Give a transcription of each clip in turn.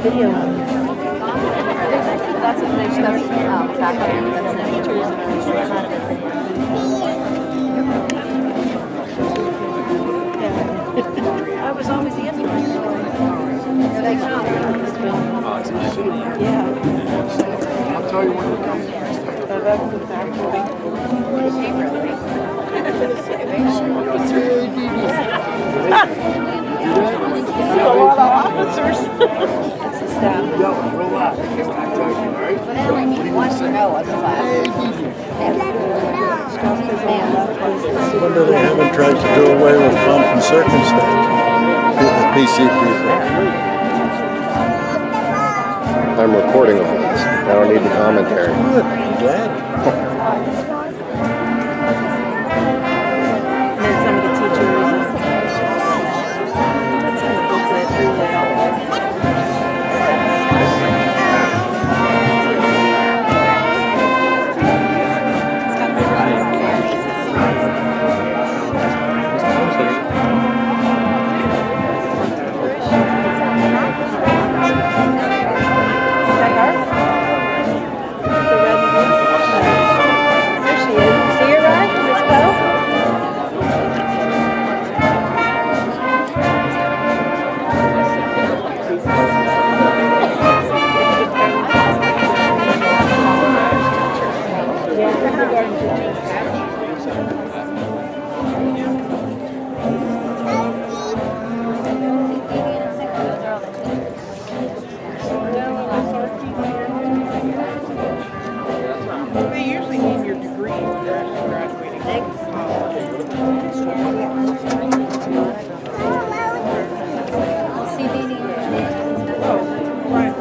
video. That's what they should back up. I was always the other one. Yeah. I'll tell you when it comes. That's exactly. A lot of officers. That's the staff. Yo, relax. I tell you, all right? Wants to know what's left. Wonder they haven't tried to do away with pomp and circumstance. The PC people. I'm recording all this. I don't need the commentary. Good. I'm glad. And then some of the teachers. That's in the booklet. They usually need your degree after graduating. Right.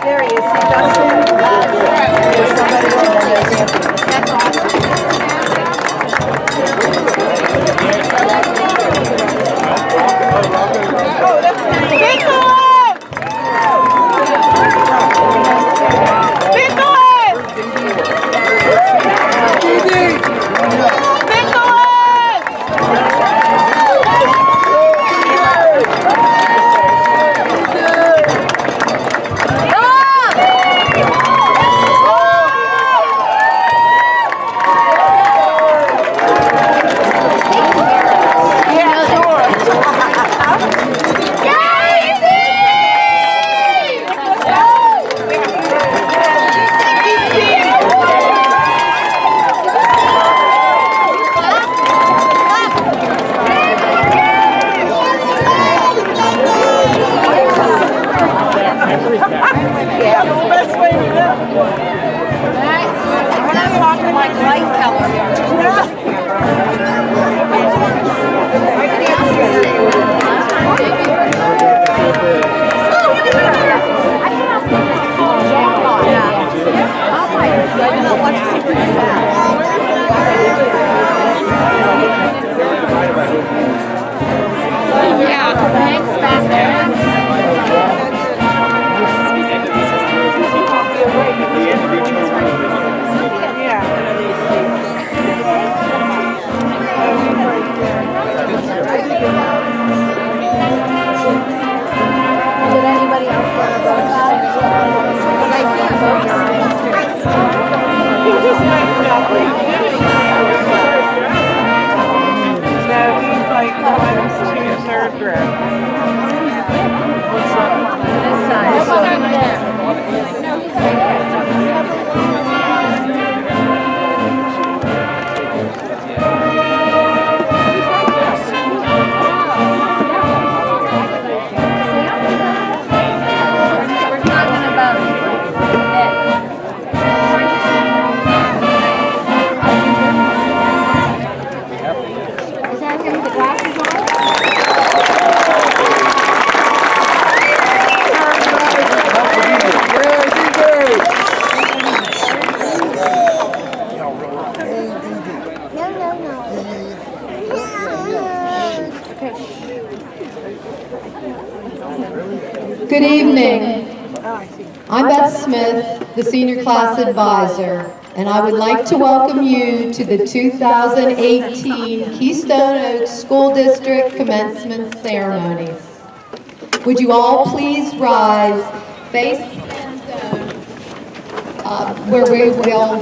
There he is. Oh, that's big one! Big one! Big Yeah, the best way to go. We're not talking like light color. Yeah. Good evening. I'm Beth Smith, the Senior Class Advisor, and I would like to welcome you to the 2018 Keystone Oaks School District Commencement Ceremonies. Would you all please rise, face the end zone, where we will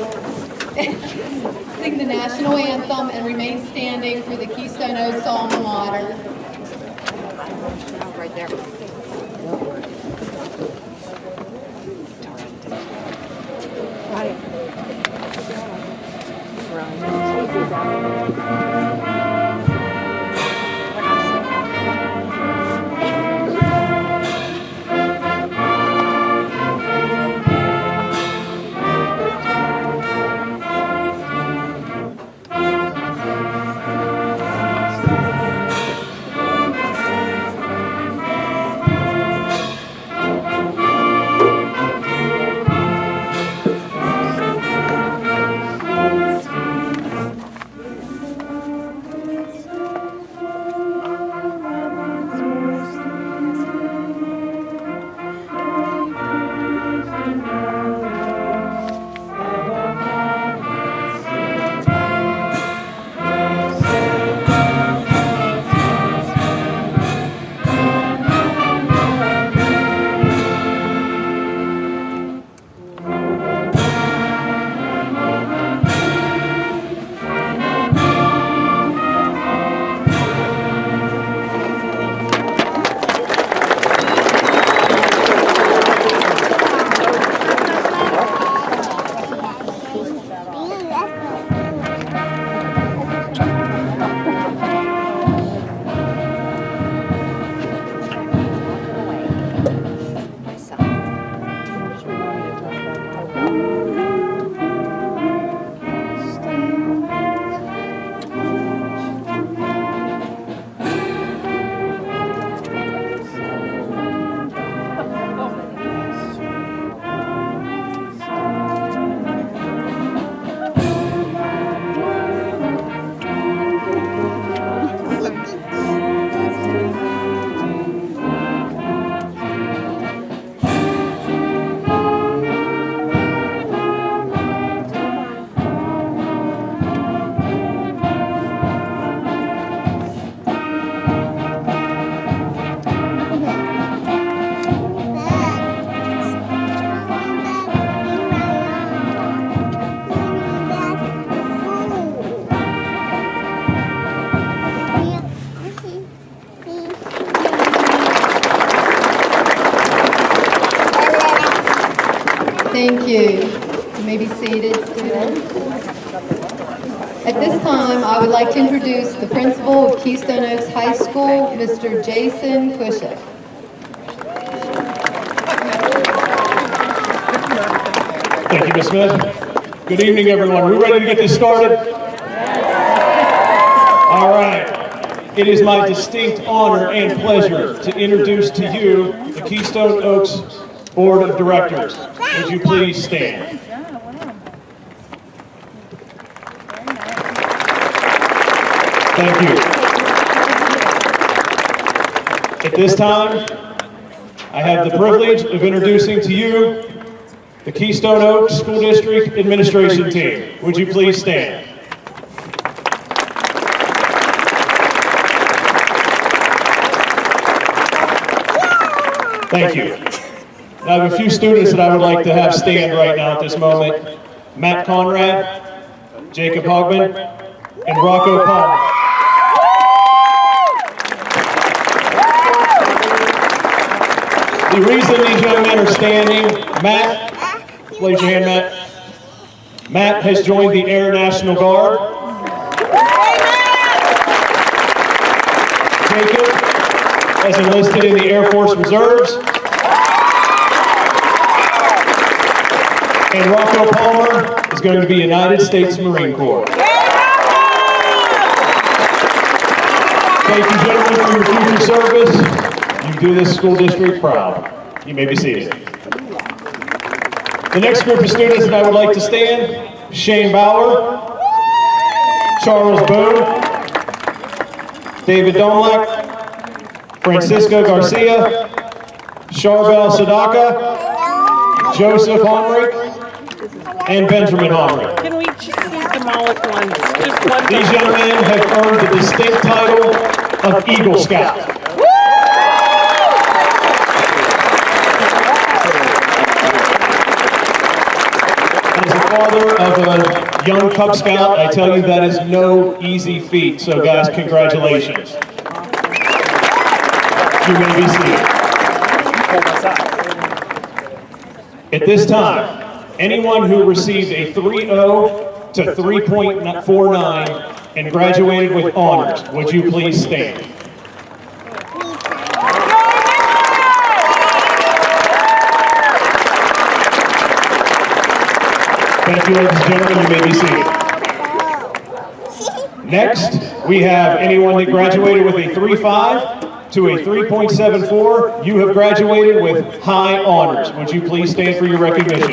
sing the national anthem and remain standing for the Keystone Oaks alma mater. Right there. Thank you. You may be seated, students. At this time, I would like to introduce the principal of Keystone Oaks High School, Mr. Jason Kushik. Thank you, Ms. Smith. Good evening, everyone. We ready to get this started? All right. It is my distinct honor and pleasure to introduce to you the Keystone Oaks Board of Directors. Would you please stand? Thank you. At this time, I have the privilege of introducing to you the Keystone Oaks School District Administration Team. Would you please stand? Thank you. I have a few students that I would like to have stand right now at this moment. Matt Conrad, Jacob Hogman, and Rocco Palmer. The reason these young men are standing, Matt, raise your hand, Matt. Matt has joined the Air National Guard. Jacob has enlisted in the Air Force Reserves. And Rocco Palmer is going to be United States Marine Corps. Thank you, gentlemen, for your future service. You do this school district proud. You may be seated. The next group of students that I would like to stand, Shane Bauer, Charles Boone, David Domlak, Francisco Garcia, Charbel Sadaka, Joseph Homrick, and Benjamin Homrick. Can we just see them all at once? Just one. These young men have earned the distinct title of Eagle Scout. As a father of a young Cub Scout, I tell you that is no easy feat. So guys, congratulations. You may be seated. At this time, anyone who received a 3.0 to 3.49 and graduated with honors, would you please stand? Thank you, ladies and gentlemen. You may be seated. Next, we have anyone that graduated with a 3.5 to a 3.74. You have graduated with high honors. Would you please stand for your recognition?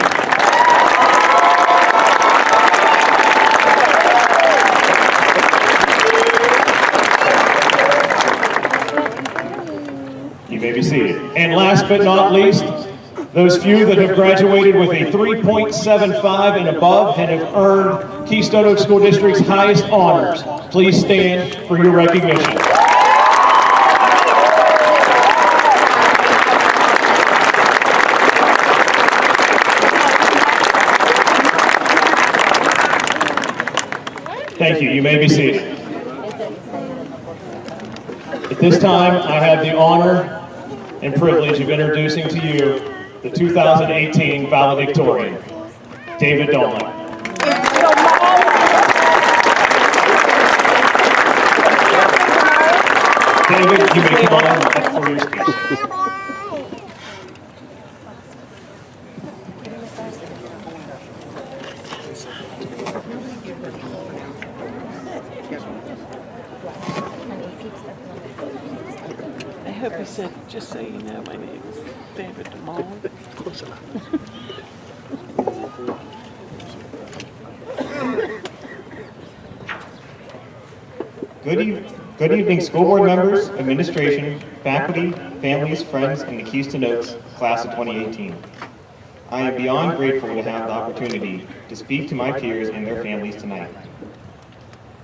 You may be seated. And last but not least, those few that have graduated with a 3.75 and above and have earned Keystone Oak School District's highest honors. Please stand for your recognition. Thank you. You may be seated. At this time, I have the honor and privilege of introducing to you the 2018 valedictorian, David Dolan. David, you may come on up for your speech. I hope he said, just so you know, my name is David DeMall. Close enough. Good evening, school board members, administration, faculty, families, friends, and the Keystone Oaks class of 2018. I am beyond grateful to have the opportunity to speak to my peers and their families tonight.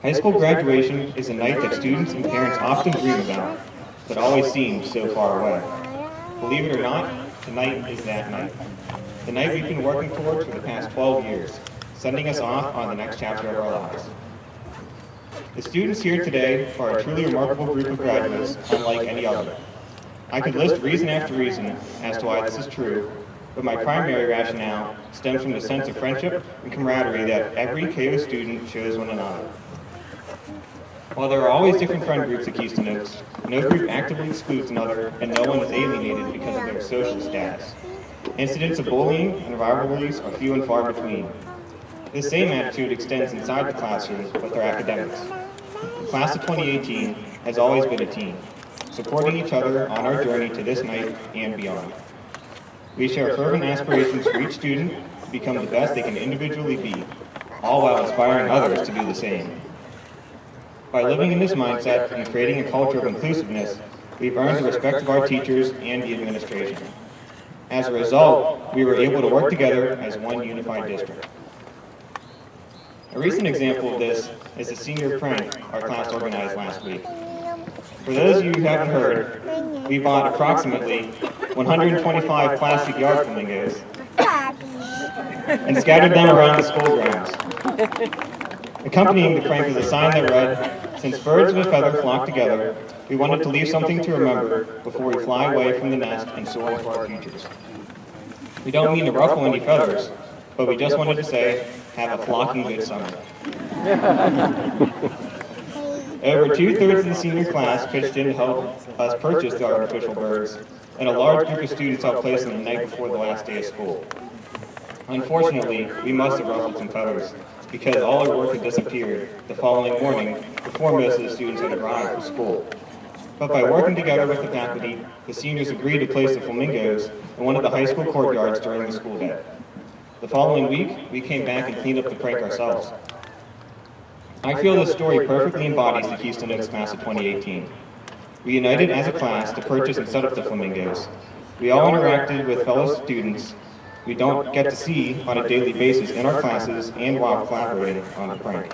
High school graduation is a night that students and parents often dream about, but always seems so far away. Believe it or not, tonight is that night. The night we've been working towards for the past 12 years, sending us off on the next chapter of our lives. The students here today are a truly remarkable group of graduates, unlike any other. I could list reason after reason as to why this is true, but my primary rationale stems from the sense of friendship and camaraderie that every KO student shows one another. While there are always different friend groups at Keystone Oaks, no group actively excludes another, and no one is alienated because of their social status. Incidents of bullying and rivalries are few and far between. This same attitude extends inside the classroom with our academics. The class of 2018 has always been a team, supporting each other on our journey to this night and beyond. We share fervent aspirations for each student to become the best they can individually be, all while inspiring others to do the same. By living in this mindset and creating a culture of inclusiveness, we've earned the respect of our teachers and the administration. As a result, we were able to work together as one unified district. A recent example of this is the senior prank our class organized last week. For those of you who haven't heard, we bought approximately 125 plastic yard flamingos and scattered them around the school grounds. Accompanying the prank was a sign that read, "Since birds of a feather flock together, we wanted to leave something to remember before we fly away from the nest and soar into our futures." We don't mean to ruffle any feathers, but we just wanted to say, have a flocking good summer. Over 2/3 of the senior class pitched in to help us purchase the artificial birds, and a large group of students helped place them the night before the last day of school. Unfortunately, we must have ruffled some feathers, because all our work had disappeared the following morning before most of the students had arrived for school. But by working together with the faculty, the seniors agreed to place the flamingos in one of the high school courtyards during the school day. The following week, we came back and cleaned up the prank ourselves. I feel this story perfectly embodies the Keystone Oaks class of 2018. We united as a class to purchase and set up the flamingos. We all interacted with fellow students we don't get to see on a daily basis in our classes and while collaborating on a prank.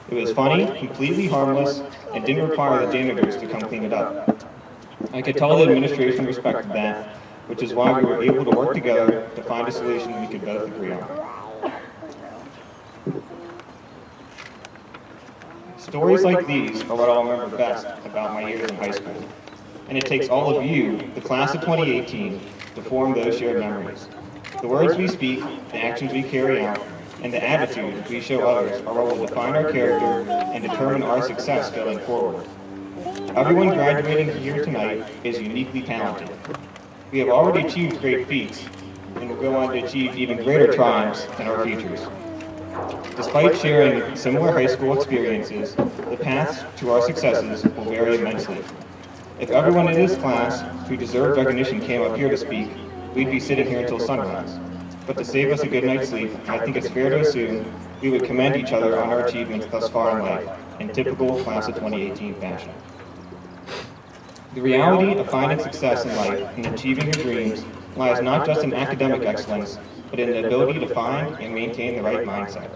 It was funny, completely harmless, and didn't require the janitors to come clean it up. I could tell the administration respected that, which is why we were able to work together to find a solution we could both agree on. Stories like these are what I'll remember best about my years in high school. And it takes all of you, the class of 2018, to form those shared memories. The words we speak, the actions we carry out, and the attitude we show others are what will define our character and determine our success going forward. Everyone graduating here tonight is uniquely talented. We have already achieved great feats, and will go on to achieve even greater triumphs in our futures. Despite sharing similar high school experiences, the paths to our successes will vary immensely. If everyone in this class who deserved recognition came up here to speak, we'd be sitting here until sunrise. But to save us a good night's sleep, I think it's fair to assume we would commend each other on our achievements thus far in life, in typical class of 2018 fashion. The reality of finding success in life and achieving your dreams lies not just in academic excellence, but in the ability to find and maintain the right mindset.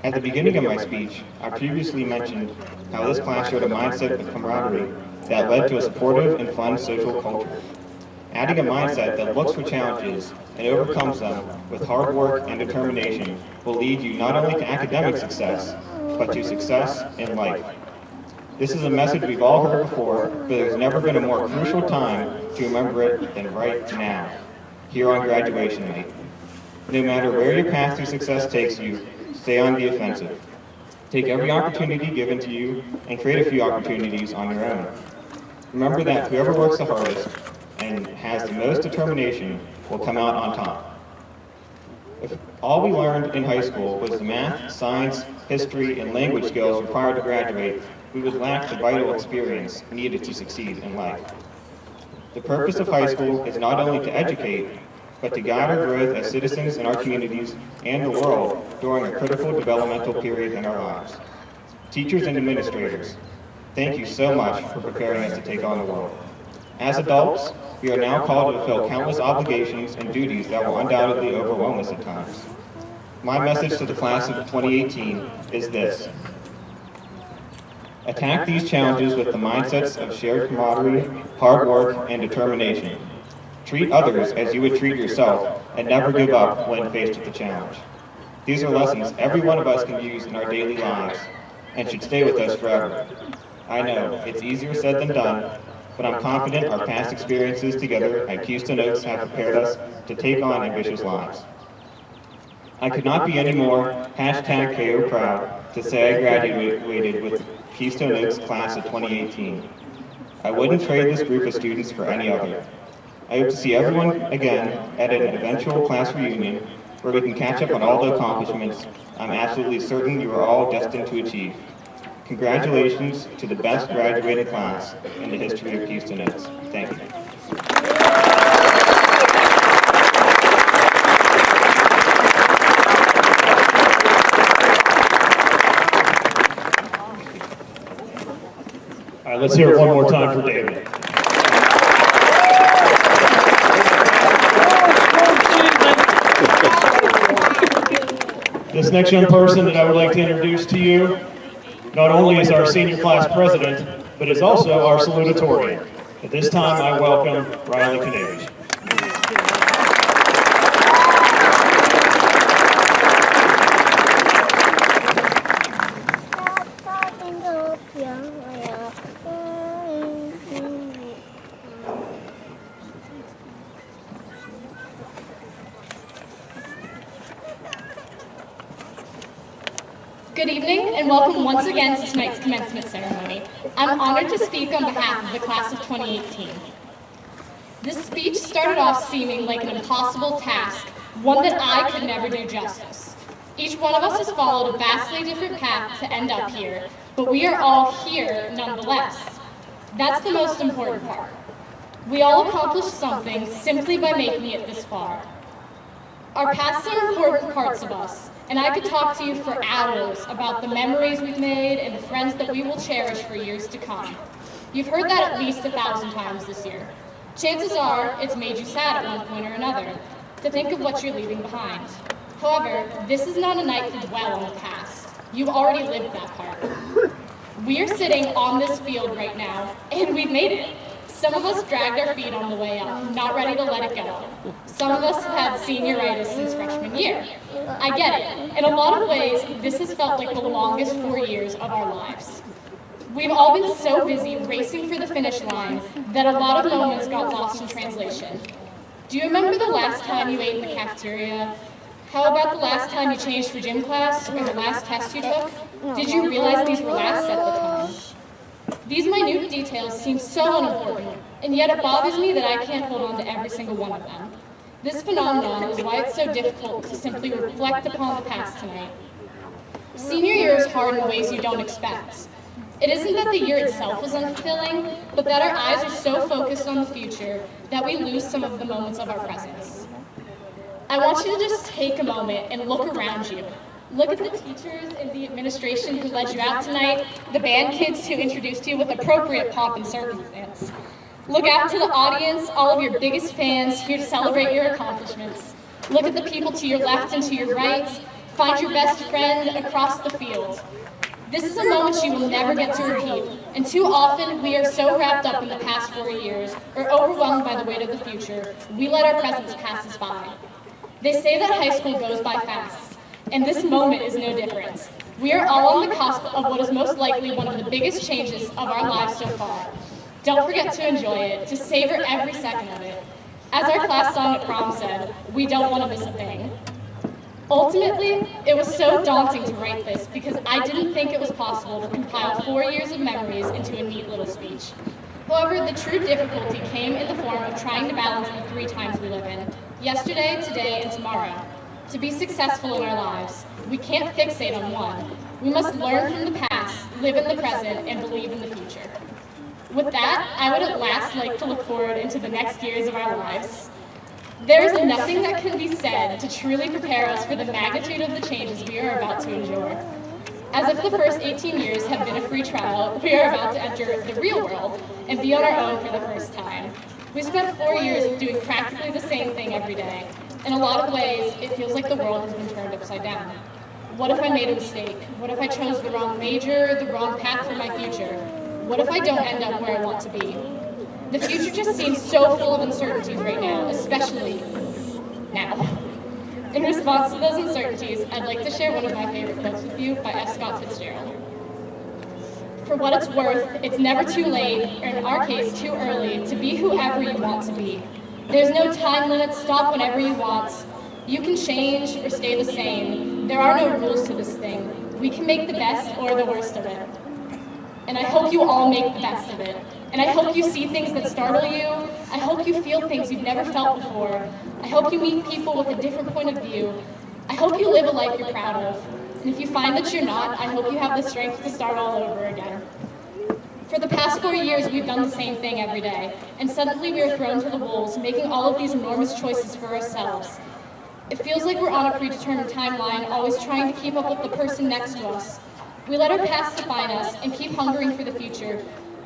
At the beginning of my speech, I previously mentioned how this class showed a mindset of camaraderie that led to a supportive and fun social culture. Adding a mindset that looks for challenges and overcomes them with hard work and determination will lead you not only to academic success, but to success in life. This is a message we've all heard before, but there's never been a more crucial time to remember it than right now, here on graduation night. No matter where your path to success takes you, stay on the offensive. Take every opportunity given to you and create a few opportunities on your own. Remember that whoever works the hardest and has the most determination will come out on top. If all we learned in high school was the math, science, history, and language skills required to graduate, we would lack the vital experience needed to succeed in life. The purpose of high school is not only to educate, but to guide our growth as citizens in our communities and the world during a critical developmental period in our lives. Teachers and administrators, thank you so much for preparing us to take on the world. As adults, we are now called to fulfill countless obligations and duties that will undoubtedly overwhelm us at times. My message to the class of 2018 is this: attack these challenges with the mindsets of shared camaraderie, hard work, and determination. Treat others as you would treat yourself, and never give up when faced with a challenge. These are lessons every one of us can use in our daily lives, and should stay with us forever. I know, it's easier said than done, but I'm confident our past experiences together at Keystone Oaks have prepared us to take on ambitious lives. I could not be any more #KO proud to say I graduated with Keystone Oaks class of 2018. I wouldn't trade this group of students for any other. I hope to see everyone again at an eventual class reunion where we can catch up on all the accomplishments I'm absolutely certain you are all destined to achieve. Congratulations to the best graduating class in the history of Keystone Oaks. Thank you. All right, let's hear it one more time for David. This next young person that I would like to introduce to you not only is our senior class president, but is also our salutatorian. At this time, I welcome Riley Canavage. Good evening and welcome once again to tonight's commencement ceremony. I'm honored to speak on behalf of the class of 2018. This speech started off seeming like an impossible task, one that I could never do justice. Each one of us has followed a vastly different path to end up here, but we are all here nonetheless. That's the most important part. We all accomplished something simply by making it this far. Our pasts are important parts of us, and I could talk to you for hours about the memories we've made and the friends that we will cherish for years to come. You've heard that at least 1,000 times this year. Chances are it's made you sad at one point or another, to think of what you're leaving behind. However, this is not a night to dwell on the past. You've already lived that part. We are sitting on this field right now, and we've made it. Some of us dragged our feet on the way up, not ready to let it go. Some of us have had senioritis since freshman year. I get it. In a lot of ways, this has felt like the longest 4 years of our lives. We've all been so busy racing for the finish line that a lot of moments got lost in translation. Do you remember the last time you ate in the cafeteria? How about the last time you changed for gym class or the last test you took? Did you realize these were last at the time? These minute details seem so unimportant, and yet it bothers me that I can't hold on to every single one of them. This phenomenon is why it's so difficult to simply reflect upon the past tonight. Senior year is hard in ways you don't expect. It isn't that the year itself is unfulfilling, but that our eyes are so focused on the future that we lose some of the moments of our presence. I want you to just take a moment and look around you. Look at the teachers and the administration who led you out tonight, the band kids who introduced you with appropriate pomp and circumstance. Look out to the audience, all of your biggest fans here to celebrate your accomplishments. Look at the people to your left and to your right. Find your best friend across the field. This is a moment you will never get to repeat, and too often we are so wrapped up in the past 4 years or overwhelmed by the weight of the future, we let our presence pass us by. They say that high school goes by fast, and this moment is no different. We are all on the cusp of what is most likely one of the biggest changes of our lives so far. Don't forget to enjoy it, to savor every second of it. As our class song at prom said, we don't want to miss a thing. Ultimately, it was so daunting to write this because I didn't think it was possible to compile 4 years of memories into a neat little speech. However, the true difficulty came in the form of trying to balance the 3 times we live in: yesterday, today, and tomorrow. To be successful in our lives, we can't fixate on one. We must learn from the past, live in the present, and believe in the future. With that, I would at last like to look forward into the next years of our lives. There is nothing that can be said to truly prepare us for the magnitude of the changes we are about to endure. As if the first 18 years have been a free trial, we are about to enter the real world and be on our own for the first time. We spent 4 years doing practically the same thing every day. In a lot of ways, it feels like the world has been turned upside down. What if I made a mistake? What if I chose the wrong major, the wrong path for my future? What if I don't end up where I want to be? The future just seems so full of uncertainties right now, especially now. In response to those uncertainties, I'd like to share one of my favorite quotes with you by F. Scott Fitzgerald. For what it's worth, it's never too late, or in our case, too early, to be whoever you want to be. There's no time limit, stop whenever you want. You can change or stay the same. There are no rules to this thing. We can make the best or the worst of it. And I hope you all make the best of it. And I hope you see things that startle you. I hope you feel things you've never felt before. I hope you meet people with a different point of view. I hope you live a life you're proud of. And if you find that you're not, I hope you have the strength to start all over again. For the past 4 years, we've done the same thing every day. And suddenly we are thrown to the wolves, making all of these enormous choices for ourselves. It feels like we're on a predetermined timeline, always trying to keep up with the person next to us. We let our past define us and keep hungering for the future.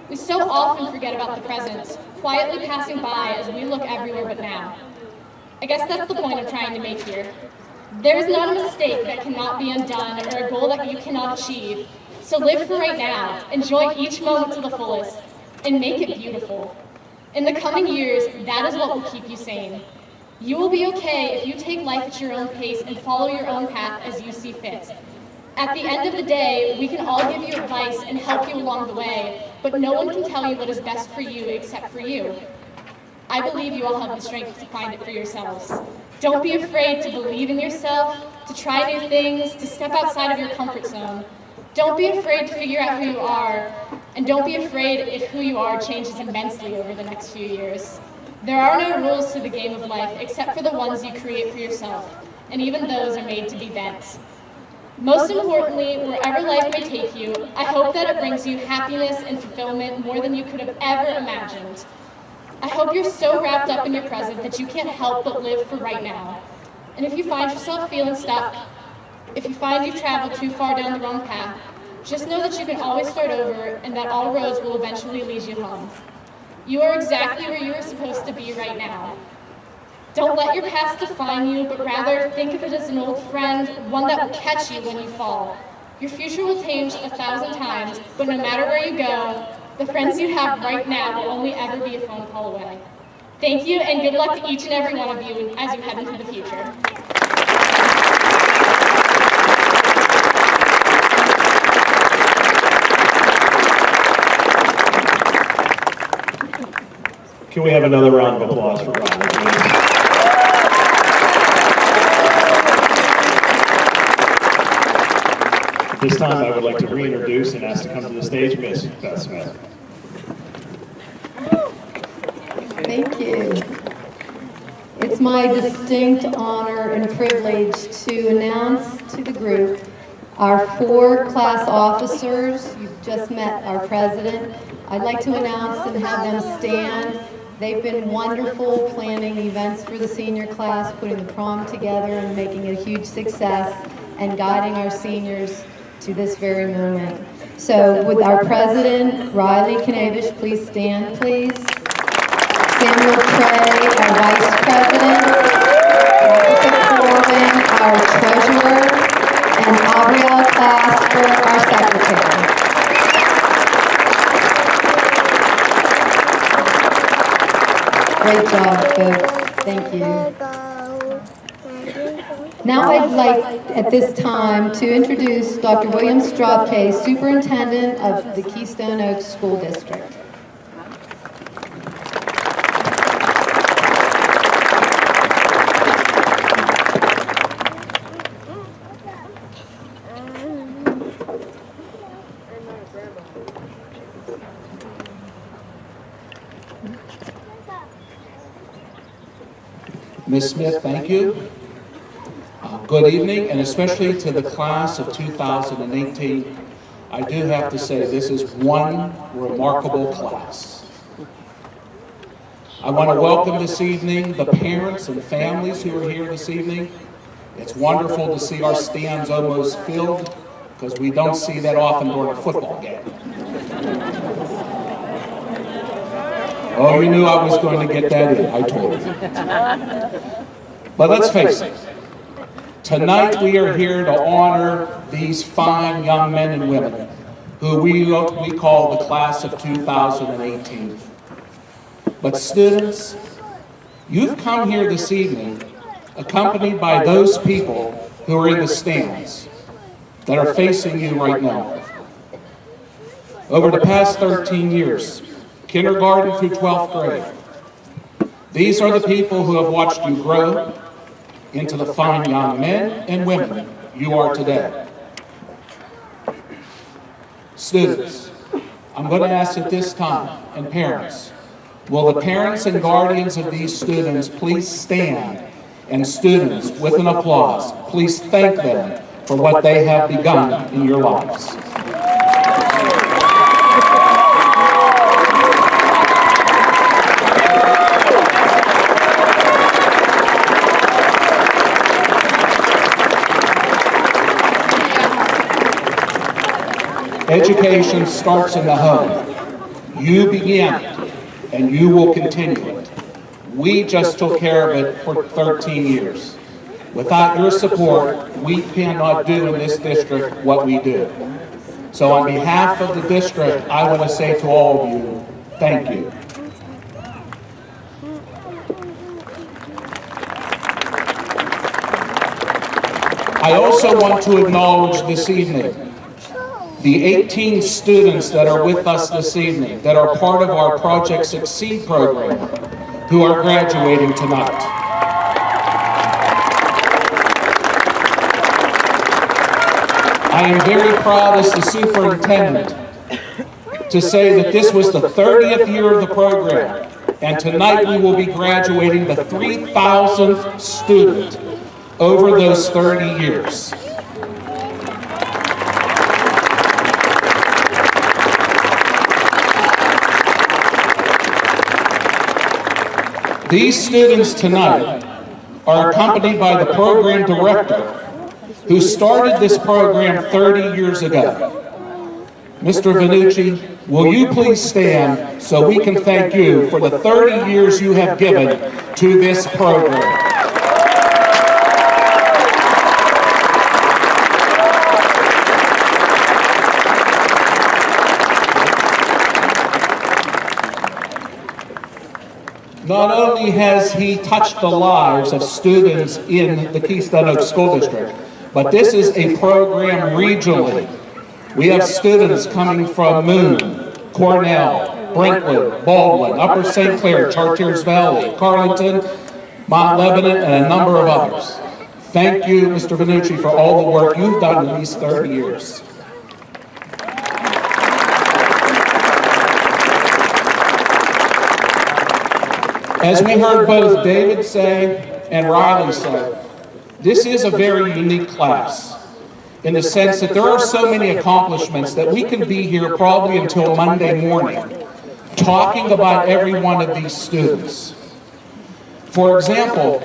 We so often forget about the present, quietly passing by as we look everywhere but now. I guess that's the point I'm trying to make here. There is not a mistake that cannot be undone or a goal that you cannot achieve. So live for right now, enjoy each moment to the fullest, and make it beautiful. In the coming years, that is what will keep you sane. You will be okay if you take life at your own pace and follow your own path as you see fit. At the end of the day, we can all give you advice and help you along the way, but no one can tell you what is best for you except for you. I believe you all have the strength to find it for yourselves. Don't be afraid to believe in yourself, to try new things, to step outside of your comfort zone. Don't be afraid to figure out who you are, and don't be afraid if who you are changes immensely over the next few years. There are no rules to the game of life except for the ones you create for yourself, and even those are made to be bent. Most importantly, wherever life may take you, I hope that it brings you happiness and fulfillment more than you could have ever imagined. I hope you're so wrapped up in your present that you can't help but live for right now. And if you find yourself feeling stuck, if you find you've traveled too far down the wrong path, just know that you can always start over and that all roads will eventually lead you home. You are exactly where you are supposed to be right now. Don't let your past define you, but rather think of it as an old friend, one that will catch you when you fall. Your future will change 1,000 times, but no matter where you go, the friends you have right now will only ever be a phone call away. Thank you, and good luck to each and every one of you as you head into the future. Can we have another round of applause for Riley, please? At this time, I would like to reintroduce and ask to come to the stage Miss Beth Smith. Thank you. It's my distinct honor and privilege to announce to the group our 4 class officers. You've just met our president. I'd like to announce and have them stand. They've been wonderful planning events for the senior class, putting the prom together and making it a huge success, and guiding our seniors to this very moment. So with our president, Riley Knavish, please stand, please. Samuel Trey, our vice president. Corbin, our treasurer. And Abrielle Clasper, our secretary. Great job, folks. Thank you. Now I'd like, at this time, to introduce Dr. William Strobke, Superintendent of the Keystone Oaks School District. Ms. Smith, thank you. Good evening, and especially to the class of 2018. I do have to say this is one remarkable class. I want to welcome this evening the parents and families who are here this evening. It's wonderful to see our stands almost filled, because we don't see that often during a football game. Oh, you knew I was going to get that in, I told you. But let's face it, tonight we are here to honor these fine young men and women who we call the class of 2018. But students, you've come here this evening accompanied by those people who are in the stands that are facing you right now. Over the past 13 years, kindergarten through 12th grade, these are the people who have watched you grow into the fine young men and women you are today. Students, I'm going to ask at this time, and parents, will the parents and guardians of these students please stand, and students, with an applause, please thank them for what they have begun in your lives. Education starts in the home. You began it, and you will continue it. We just took care of it for 13 years. Without your support, we cannot do in this district what we do. So on behalf of the district, I want to say to all of you, thank you. I also want to acknowledge this evening the 18 students that are with us this evening, that are part of our Project Succeed program, who are graduating tonight. I am very proud as the superintendent to say that this was the 30th year of the program, and tonight we will be graduating the 3,000th student over those 30 years. These students tonight are accompanied by the program director who started this program 30 years ago. Mr. Vannucci, will you please stand so we can thank you for the 30 years you have given to this program. Not only has he touched the lives of students in the Keystone Oaks School District, but this is a program regionally. We have students coming from Moon, Cornell, Brentwood, Baldwin, Upper St. Clair, Chartiers Valley, Carleton, Mount Lebanon, and a number of others. Thank you, Mr. Vannucci, for all the work you've done in these 30 years. As we heard both David say and Riley say, this is a very unique class in the sense that there are so many accomplishments that we can be here probably until Monday morning talking about every one of these students. For example,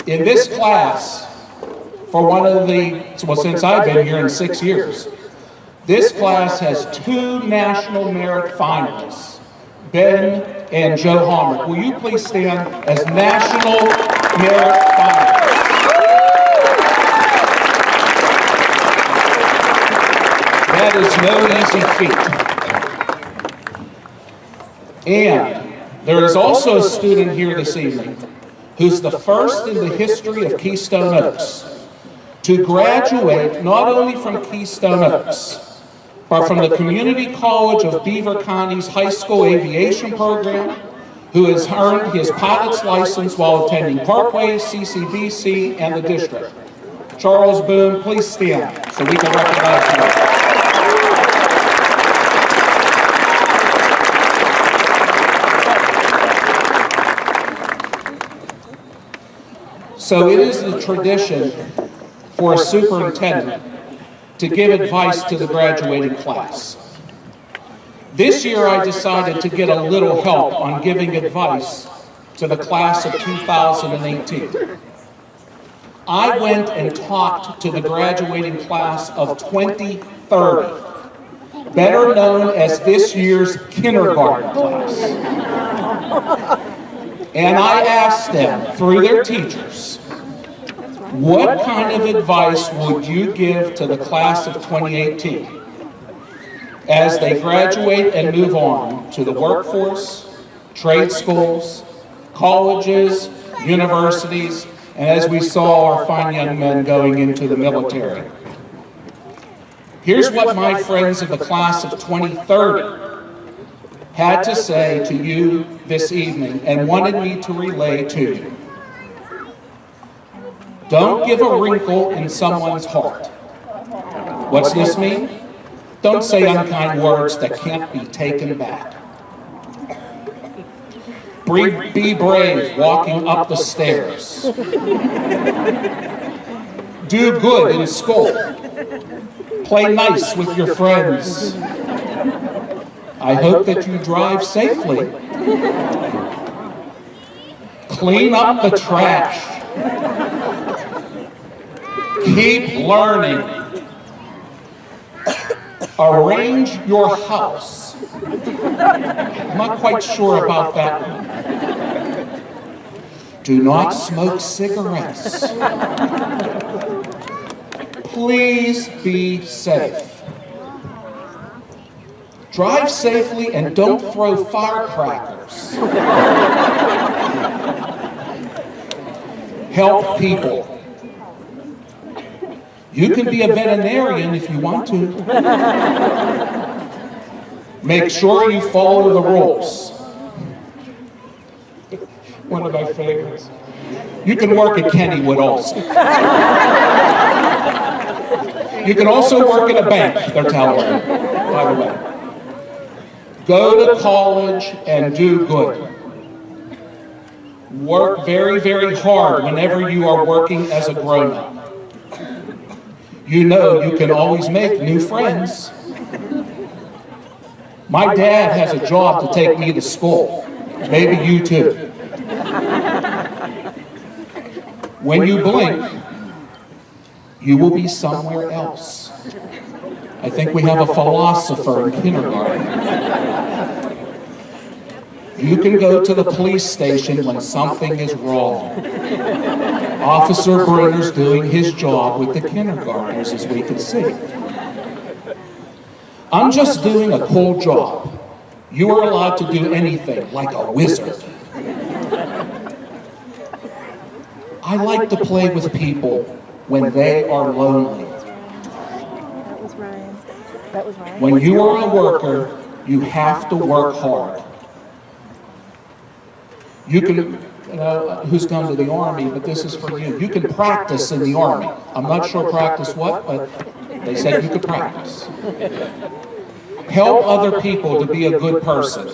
in this class, for one of the, well, since I've been here in 6 years, this class has 2 National Merit finalists, Ben and Joe Homer. Will you please stand as National Merit finalists? That is no easy feat. And there is also a student here this evening who's the first in the history of Keystone Oaks to graduate not only from Keystone Oaks, but from the Community College of Beaver County's high school aviation program, who has earned his pilot's license while attending Parkway, CCBC, and the district. Charles Boone, please stand so we can recognize you. So it is the tradition for a superintendent to give advice to the graduating class. This year I decided to get a little help on giving advice to the class of 2018. I went and talked to the graduating class of 2030, better known as this year's kindergarten class. And I asked them, through their teachers, what kind of advice would you give to the class of 2018 as they graduate and move on to the workforce, trade schools, colleges, universities, and as we saw our fine young men going into the military? Here's what my friends of the class of 2030 had to say to you this evening and wanted me to relay to you. Don't give a wrinkle in someone's heart. What's this mean? Don't say unkind words that can't be taken back. Be brave walking up the stairs. Do good in school. Play nice with your friends. I hope that you drive safely. Clean up the trash. Keep learning. Arrange your house. I'm not quite sure about that one. Do not smoke cigarettes. Please be safe. Drive safely and don't throw firecrackers. Help people. You can be a veterinarian if you want to. Make sure you follow the rules. One of my favorites. You can work at Kennywood also. You can also work at a bank, they're telling me, by the way. Go to college and do good. Work very, very hard whenever you are working as a grown-up. You know you can always make new friends. My dad has a job to take me to school. Maybe you too. When you blink, you will be somewhere else. I think we have a philosopher in kindergarten. You can go to the police station when something is wrong. Officer Bruner's doing his job with the kindergartners, as we can see. I'm just doing a cool job. You are allowed to do anything, like a wizard. I like to play with people when they are lonely. That was Ryan. That was Ryan. When you are a worker, you have to work hard. You can, who's gone to the Army, but this is for you. You can practice in the Army. I'm not sure practice what, but they said you could practice. Help other people to be a good person.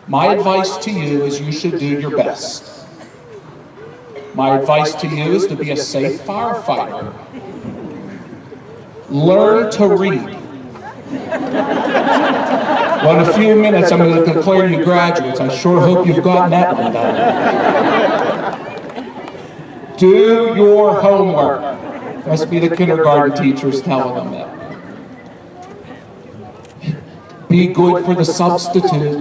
My advice to you is you should do your best. My advice to you is to be a safe firefighter. Learn to read. Well, in a few minutes, I'm going to declare you graduates. I sure hope you've gotten that one done. Do your homework. Must be the kindergarten teachers telling them that. Be good for the substitute.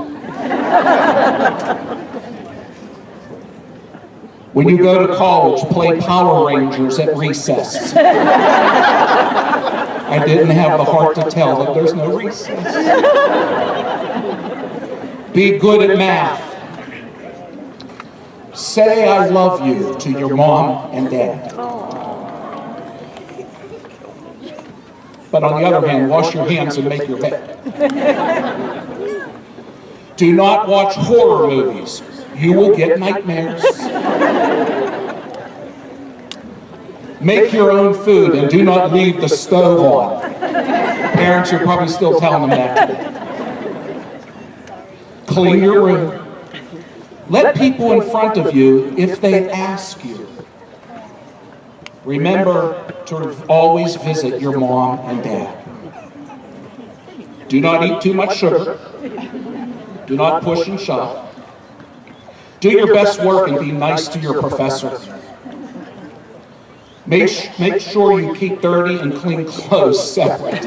When you go to college, play Power Rangers at recess. I didn't have the heart to tell that there's no recess. Be good at math. Say I love you to your mom and dad. But on the other hand, wash your hands and make your bed. Do not watch horror movies. You will get nightmares. Make your own food and do not leave the stove on. Parents, you're probably still telling them that today. Clean your room. Let people in front of you, if they ask you, remember to always visit your mom and dad. Do not eat too much sugar. Do not push and shove. Do your best work and be nice to your professor. Make sure you keep dirty and clean clothes separate.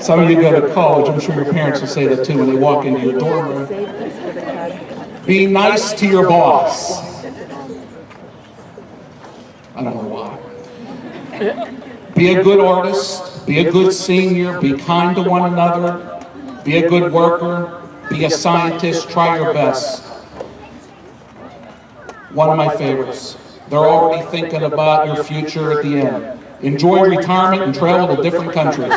Some of you go to college, I'm sure your parents will say that too when they walk into your dorm room. Be nice to your boss. I don't know why. Be a good artist, be a good senior, be kind to one another, be a good worker, be a scientist, try your best. One of my favorites. They're already thinking about your future at the end. Enjoy retirement and travel to different countries.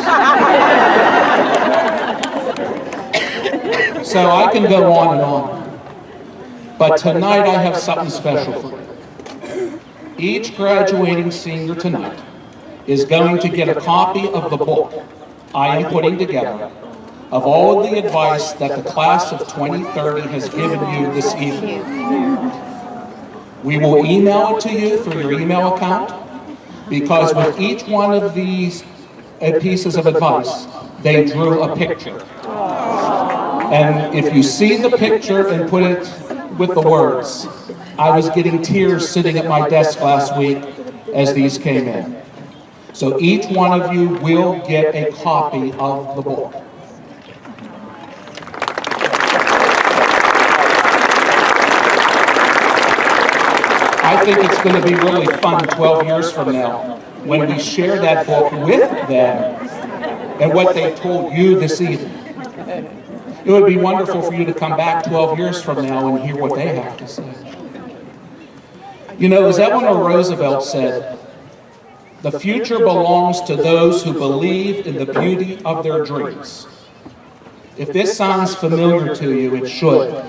So I can go on and on. But tonight I have something special for you. Each graduating senior tonight is going to get a copy of the book I am putting together of all of the advice that the class of 2030 has given you this evening. We will email it to you through your email account, because with each one of these pieces of advice, they drew a picture. And if you see the picture and put it with the words, I was getting tears sitting at my desk last week as these came in. So each one of you will get a copy of the book. I think it's going to be really fun 12 years from now when we share that book with them and what they told you this evening. It would be wonderful for you to come back 12 years from now and hear what they have to say. You know, as Eleanor Roosevelt said, the future belongs to those who believe in the beauty of their dreams. If this sounds familiar to you, it should,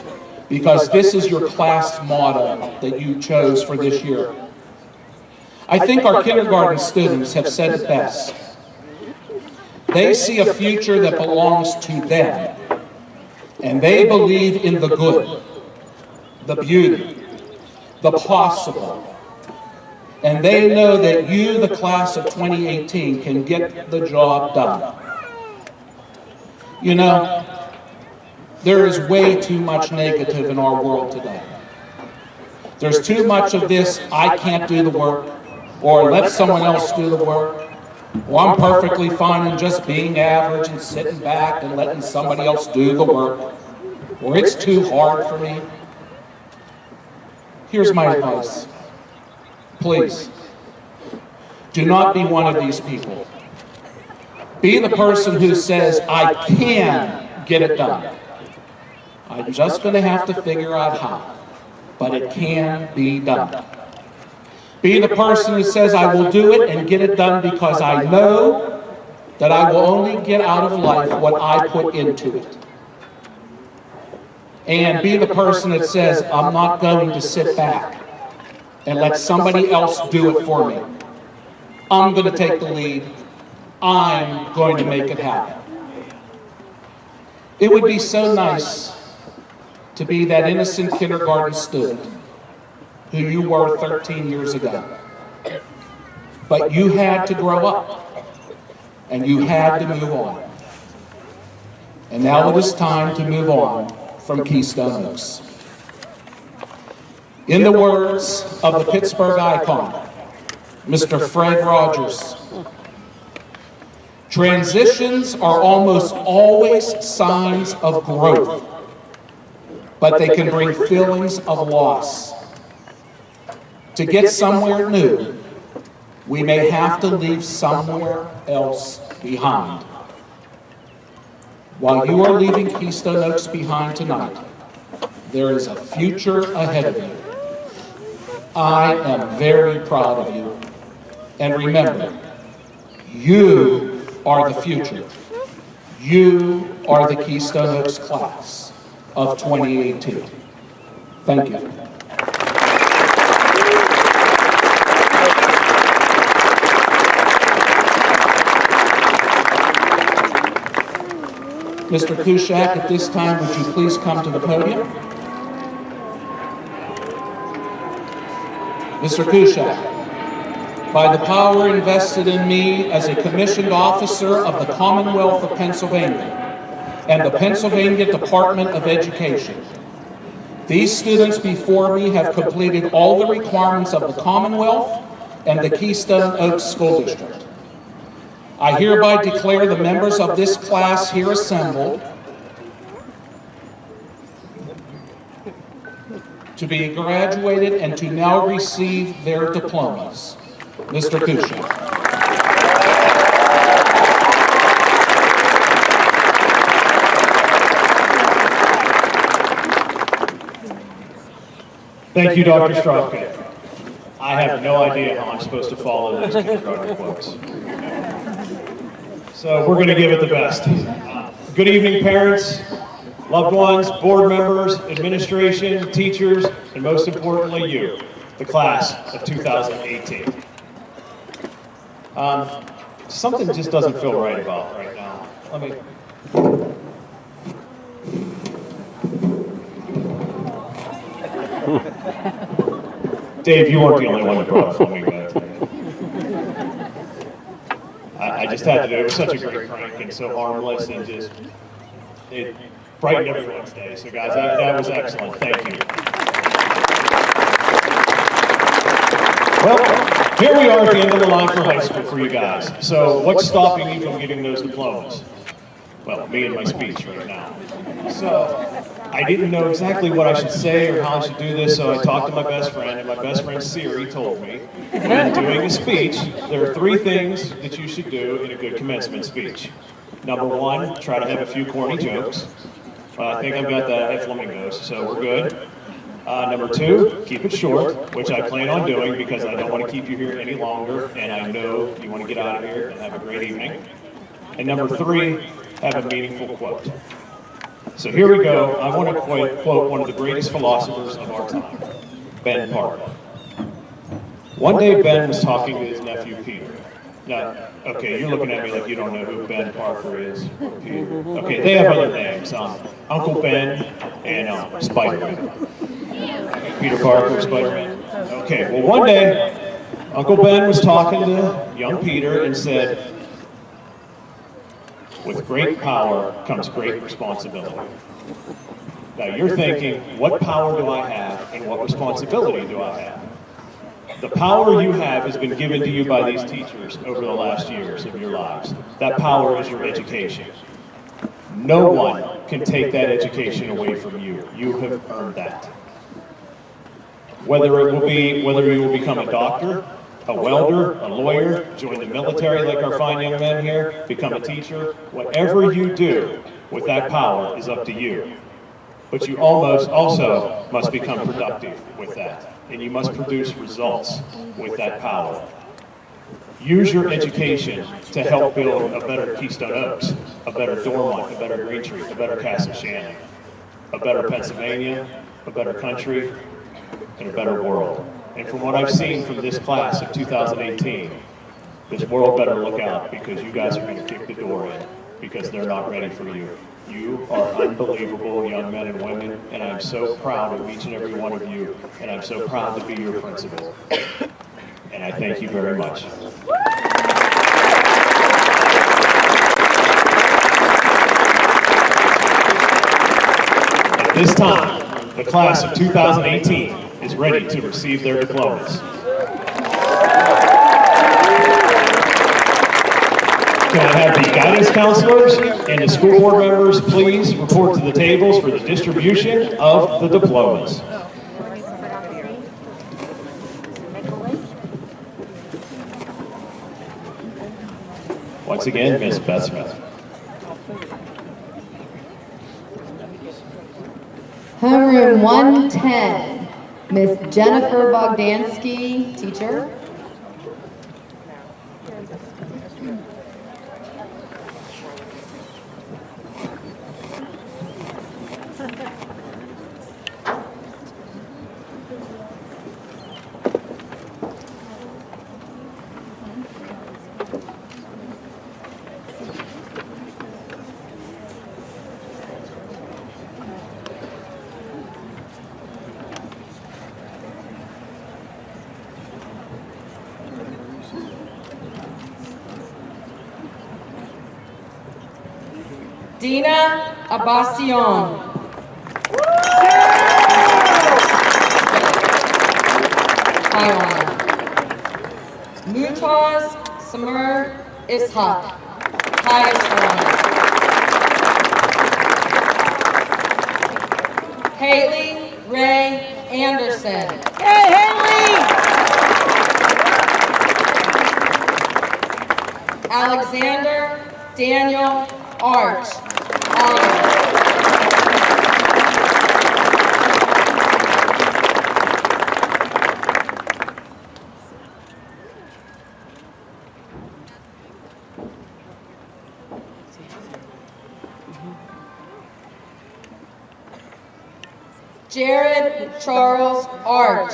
because this is your class motto that you chose for this year. I think our kindergarten students have said it best. They see a future that belongs to them, and they believe in the good, the beauty, the possible, and they know that you, the class of 2018, can get the job done. You know, there is way too much negative in our world today. There's too much of this, I can't do the work, or let someone else do the work, or I'm perfectly fine in just being average and sitting back and letting somebody else do the work, or it's too hard for me. Here's my advice. Please, do not be one of these people. Be the person who says, I can get it done. I'm just going to have to figure out how, but it can be done. Be the person who says, I will do it and get it done because I know that I will only get out of life what I put into it. And be the person that says, I'm not going to sit back and let somebody else do it for me. I'm going to take the lead. I'm going to make it happen. It would be so nice to be that innocent kindergarten student who you were 13 years ago. But you had to grow up, and you had to move on. And now it is time to move on from Keystone Oaks. In the words of the Pittsburgh icon, Mr. Fred Rogers, transitions are almost always signs of growth, but they can bring feelings of loss. To get somewhere new, we may have to leave somewhere else behind. While you are leaving Keystone Oaks behind tonight, there is a future ahead of you. I am very proud of you. And remember, you are the future. You are the Keystone Oaks class of 2018. Thank you. Mr. Kushak, at this time, would you please come to the podium? Mr. Kushak, by the power invested in me as a commissioned officer of the Commonwealth of Pennsylvania and the Pennsylvania Department of Education, these students before me have completed all the requirements of the Commonwealth and the Keystone Oaks School District. I hereby declare the members of this class here assembled to be graduated and to now receive their diplomas. Mr. Kushak. Thank you, Dr. Stropka. I have no idea how I'm supposed to follow those kindergarten quotes. So we're going to give it the best. Good evening, parents, loved ones, board members, administration, teachers, and most importantly, you, the class of 2018. Something just doesn't feel right about right now. Let me... Dave, you weren't the only one that brought Fleming back today. I just had to do it. It was such a great prank and so harmless and just, it brightened everyone's day. So guys, that was excellent. Thank you. Well, here we are at the end of the line for high school for you guys. So what's stopping you from getting those diplomas? Well, me and my speech right now. So I didn't know exactly what I should say or how I should do this, so I talked to my best friend, and my best friend Siri told me, when doing a speech, there are 3 things that you should do in a good commencement speech. Number 1, try to have a few corny jokes. I think I've got that at Flamingos, so we're good. Number 2, keep it short, which I plan on doing because I don't want to keep you here any longer, and I know you want to get out of here and have a great evening. And number 3, have a meaningful quote. So here we go. I want to quote one of the greatest philosophers of our time, Ben Parker. One day Ben was talking to his nephew Peter. Now, okay, you're looking at me like you don't know who Ben Parker is. Or Peter. Okay, they have other names. Uncle Ben and Spider-Man. Peter Parker, Spider-Man. Okay, well one day, Uncle Ben was talking to young Peter and said, with great power comes great responsibility. Now you're thinking, what power do I have and what responsibility do I have? The power you have has been given to you by these teachers over the last years of your lives. That power is your education. No one can take that education away from you. You have earned that. Whether you will become a doctor, a welder, a lawyer, join the military like our fine young men here, become a teacher, whatever you do with that power is up to you. But you also must become productive with that, and you must produce results with that power. Use your education to help build a better Keystone Oaks, a better Dormont, a better Green Tree, a better Castle Shannon, a better Pennsylvania, a better country, and a better world. And from what I've seen from this class of 2018, this world better look out, because you guys are going to kick the door in, because they're not ready for you. You are unbelievable young men and women, and I'm so proud of each and every one of you, and I'm so proud to be your principal. And I thank you very much. At this time, the class of 2018 is ready to receive their diplomas. Can I have the guidance counselors and the school board members please report to the tables for the distribution of the diplomas. Once again, Ms. Beth Smith. Homeroom 110, Miss Jennifer Bogdansky, teacher. Dina Abasion. High honor. Mutaz Samir Ishaq. Highest honor. Haley Ray Anderson. Hey, Haley! Alexander Daniel Arch. Honor. Jared Charles Arch.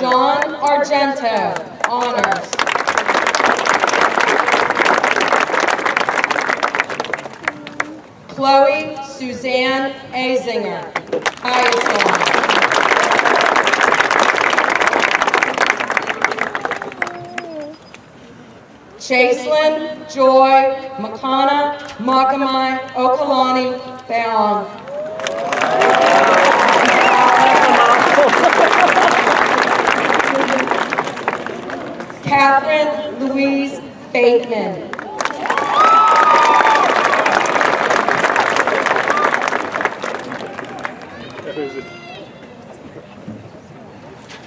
John Argento. Honors. Chloe Suzanne Azinger. Highest honor. Chaselyn Joy Makana Makamai Okalani Baon. Catherine Louise Bateman.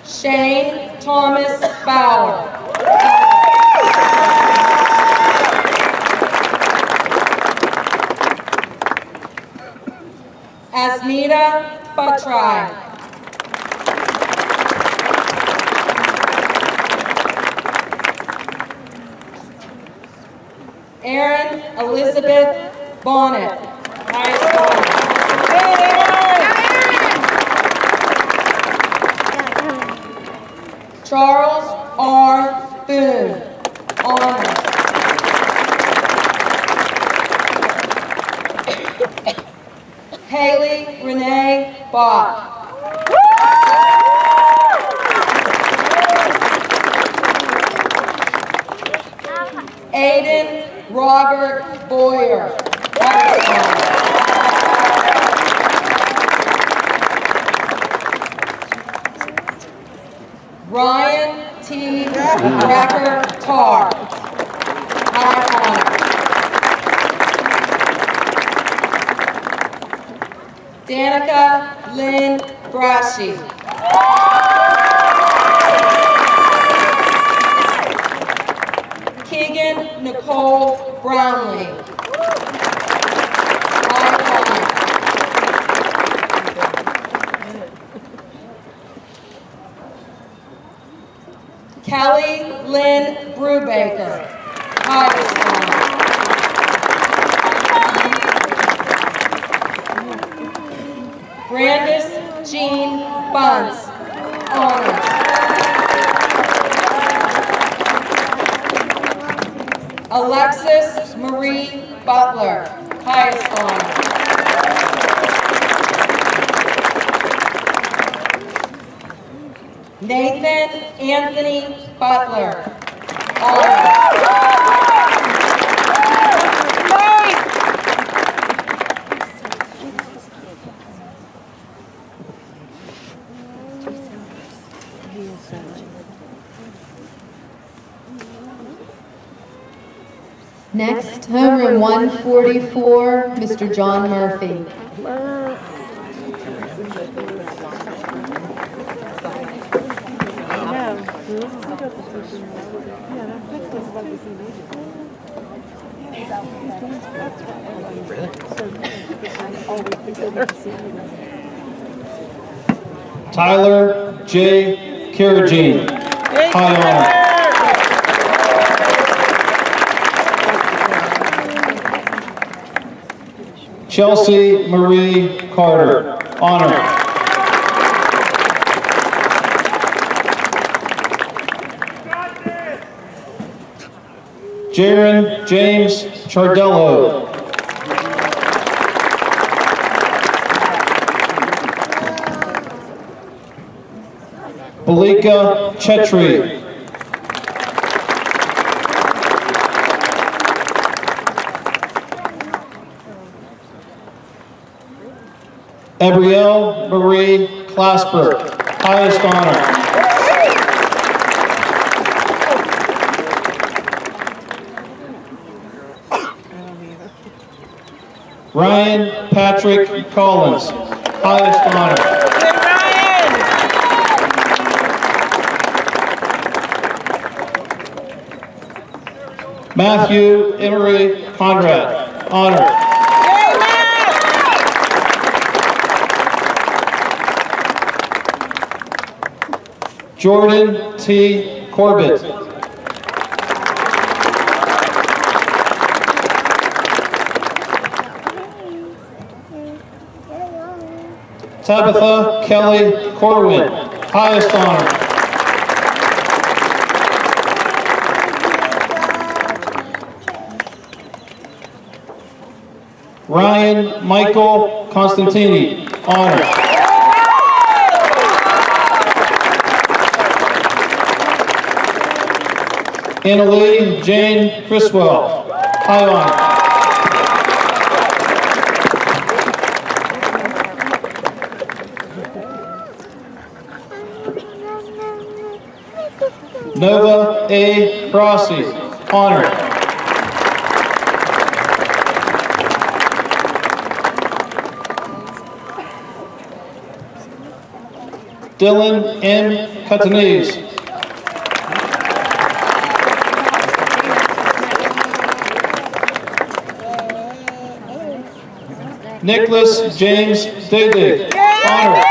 Shane Thomas Bauer. Asmita Batrai. Erin Elizabeth Bonnet. Highest honor. Charles R. Boone. Honor. Haley Renee Bott. Aiden Robert Boyer. Ryan T. Racker Tar. High honor. Danica Lynn Brashy. Keegan Nicole Brownlee. High honor. Kelly Lynn Brubaker. Highest honor. Brandis Jean Bunce. Honors. Alexis Marie Butler. Highest honor. Nathan Anthony Butler. Honors. Next, homeroom 144, Mr. John Murphy. Tyler J. Carrageen. High honor. Chelsea Marie Carter. Honor. Jaron James Chardello. Balika Chetri. Abrielle Marie Clasper. Highest honor. Ryan Patrick Collins. Highest honor. Matthew Emery Conrad. Honor. Jordan T. Corbett. Tabitha Kelly Corwin. Highest honor. Ryan Michael Constantini. Honor. Annalee Jane Criswell. High honor. Nova A. Rossi. Honor. Dylan M. Catanese. Nicholas James Digdig. Honor.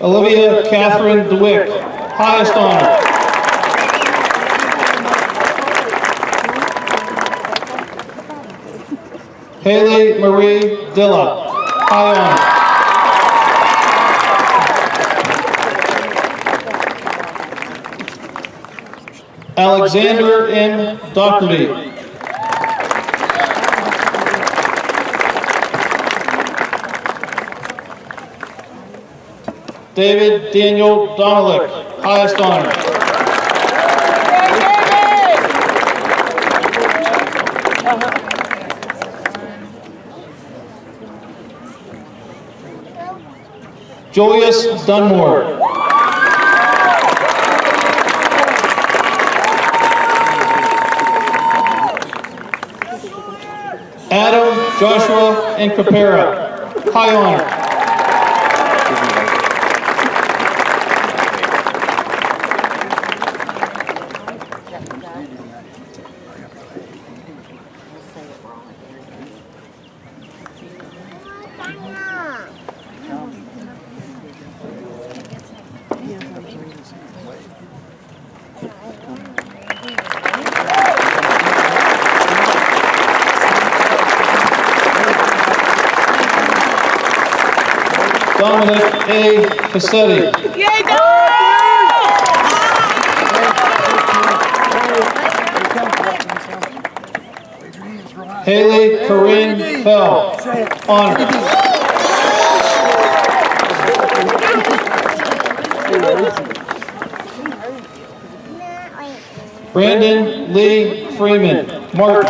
Olivia Catherine DeWick. Highest honor. Haley Marie Dilla. High honor. Alexander M. Doherty. David Daniel Domelick. Highest honor. Julius Dunmore. Adam Joshua Encapera, high honor. Dominic A. Cassetti. Yay, go! Haley Corinne Fell, honor. Brandon Lee Freeman, Martin.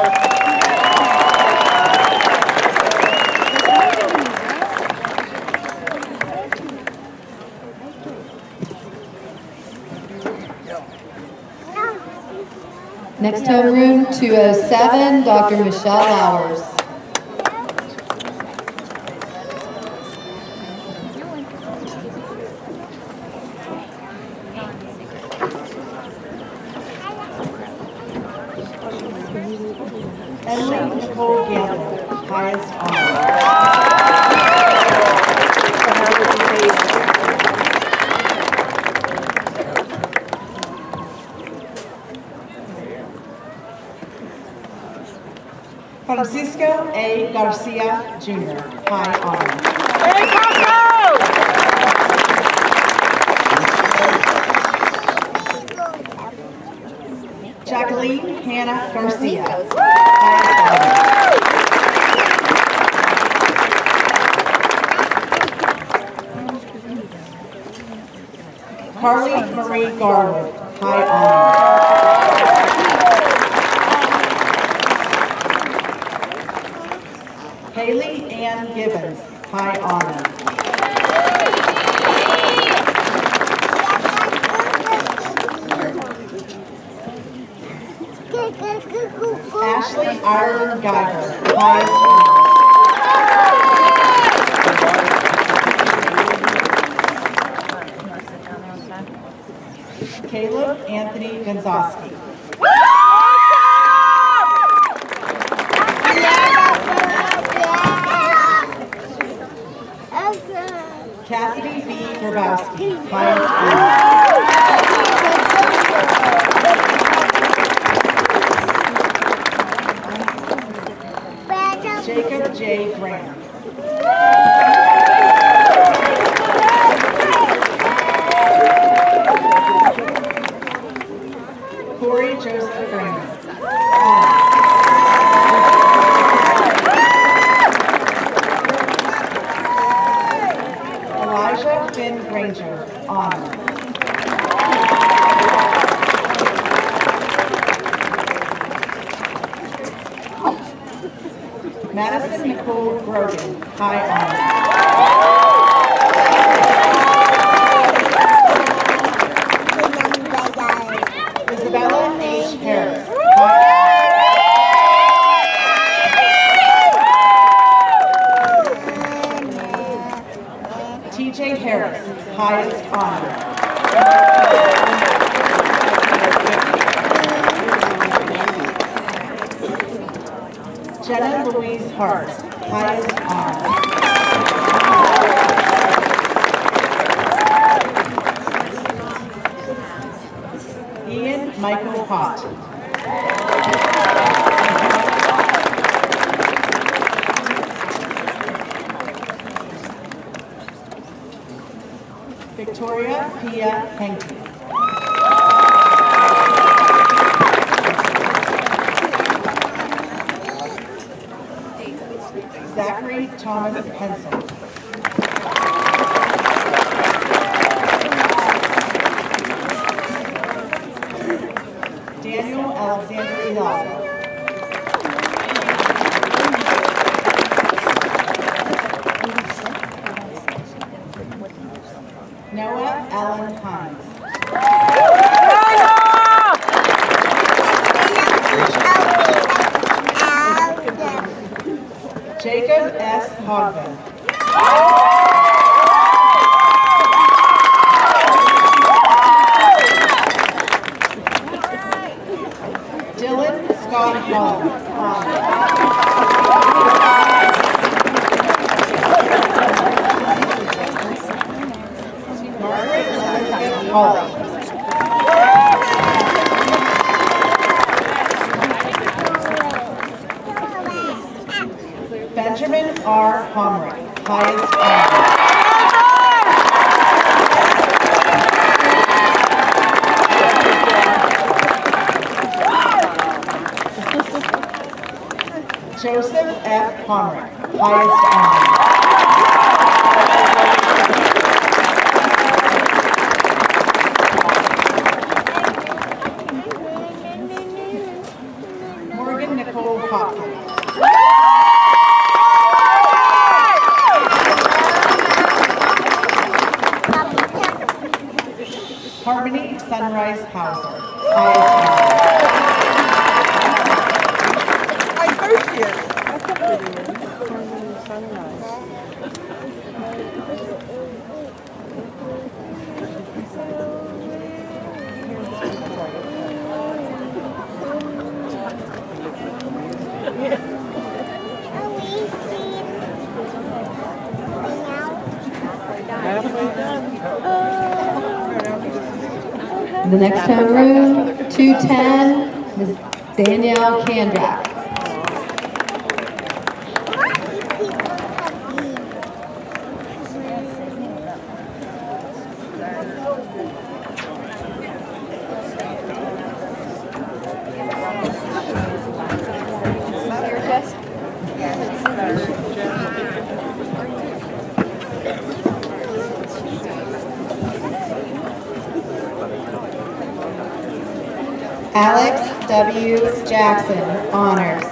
Next homeroom, 207, Dr. Michelle Lowers. Emily Nicole Gamble, highest honor. Francisco A. Garcia, Jr., high honor. Hey, Jacqueline Hannah Garcia, highest honor. Carly Marie Garwood, high honor. Haley Ann Gibbons, high honor. Ashley Ireland Geiger, highest honor. Caleb Anthony Gonzowski. Cassidy B. Grabowski, highest honor. Jacob J. Graham. Corey Joseph Graham. Elijah Finn Granger, honor. Madison Nicole Grogan, high honor. Isabella H. Harris, TJ Harris, highest honor. Jenna Louise Hart, highest honor. Ian Michael Pott. Victoria Pia Henke. Zachary Thomas Henson. Daniel Alexander Ilaza. Jacob S. Hogben. Dylan Scott Hall. Margaret Hall. Benjamin R. Homrick, highest honor. Joseph F. Homrick, highest honor. Morgan Nicole Hopkins. Harmony Sunrise Hauser, highest honor. I heard you. That's a pretty one. Harmony Sunrise. Halfway done. The next homeroom, 210, Ms. Danielle Kandrak. Alex W. Jackson, honors.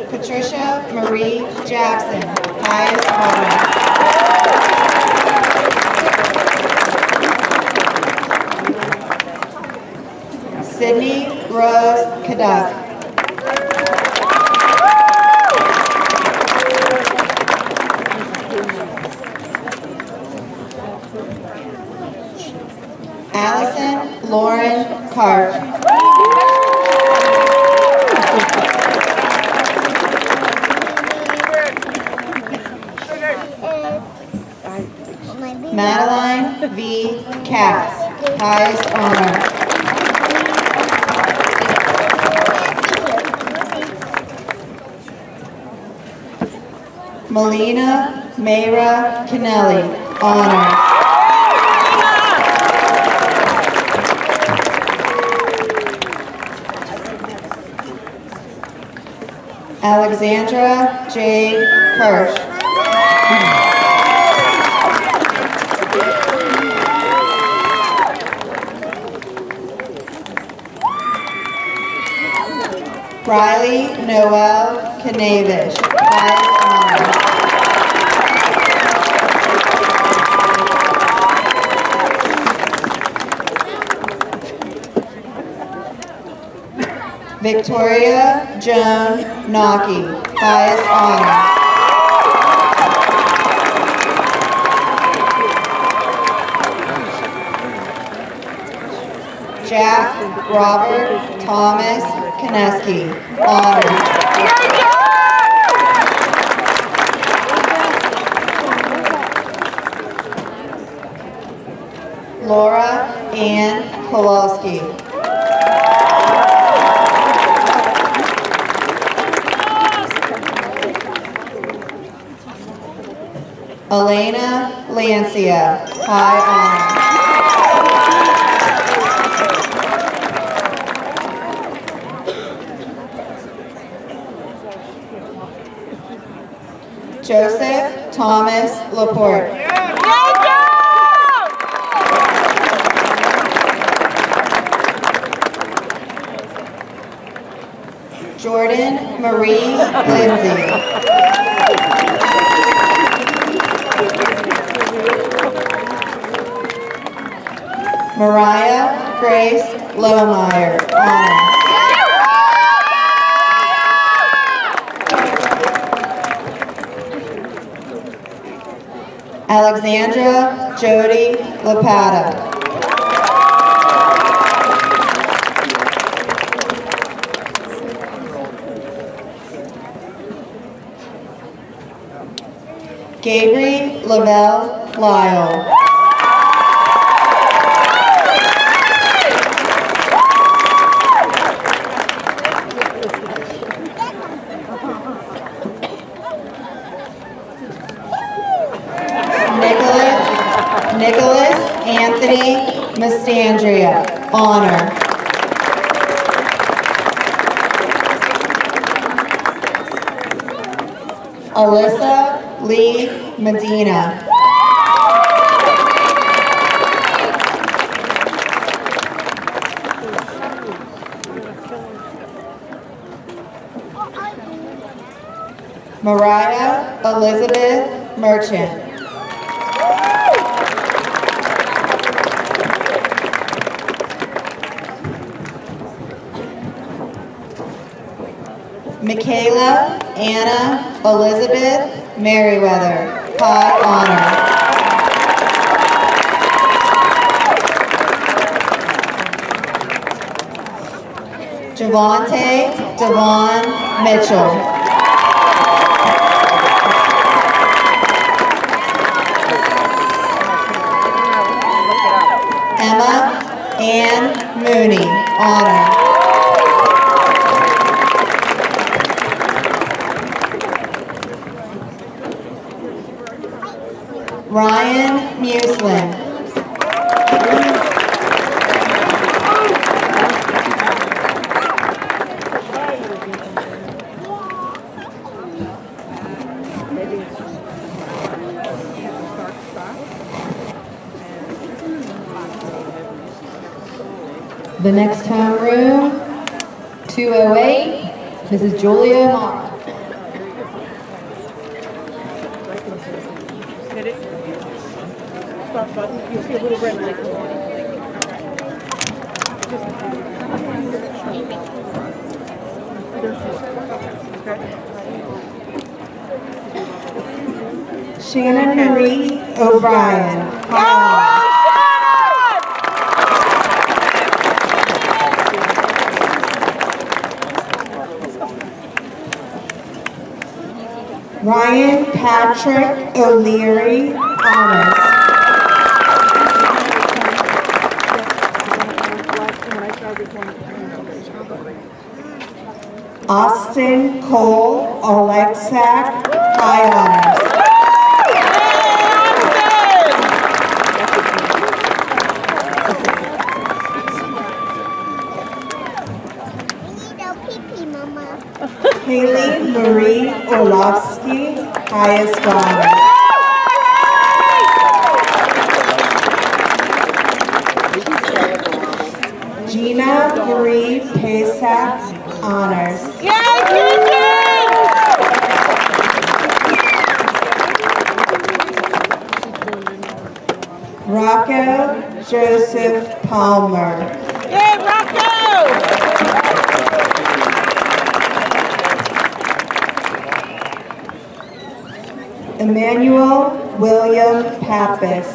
Patricia Marie Jackson, highest honor. Sydney Rose Caduck. Allison Lauren Cart. Madeline V. Katz, highest honor. Melina Mayra Kennelly, honor. Alexandra Jade Kirsch. Riley Noel Kanavish, highest honor. Victoria Joan Nocky, highest honor. Jack Robert Thomas Kineski, honor. Laura Ann Kowalski. Elena Lancia, high honor. Joseph Thomas Laporte. Jordan Marie Lindsay. Mariah Grace Lohmeyer, honor. Alexandra Jody Lapata. Gabriel Lavelle Lyle. Nicholas Anthony Mastandria, honor. Alyssa Lee Medina. Mariah Elizabeth Merchant. Michaela Anna Elizabeth Merriweather, high honor. Javante Devon Mitchell. Emma Ann Mooney, honor. Ryan Muslin. The next homeroom, 208, Mrs. Julia Mara. Hit it. Stop button. You see a little red light. Shannon Marie O'Brien. Ryan Patrick O'Leary, honors. Austin Cole Alexak, high honors. Haley Marie Orlovsky, highest honor. Gina Marie Pasak, honors. Yay, Gigi! Rocco Joseph Palmer. Yay, Rocco! Emmanuel William Pappas.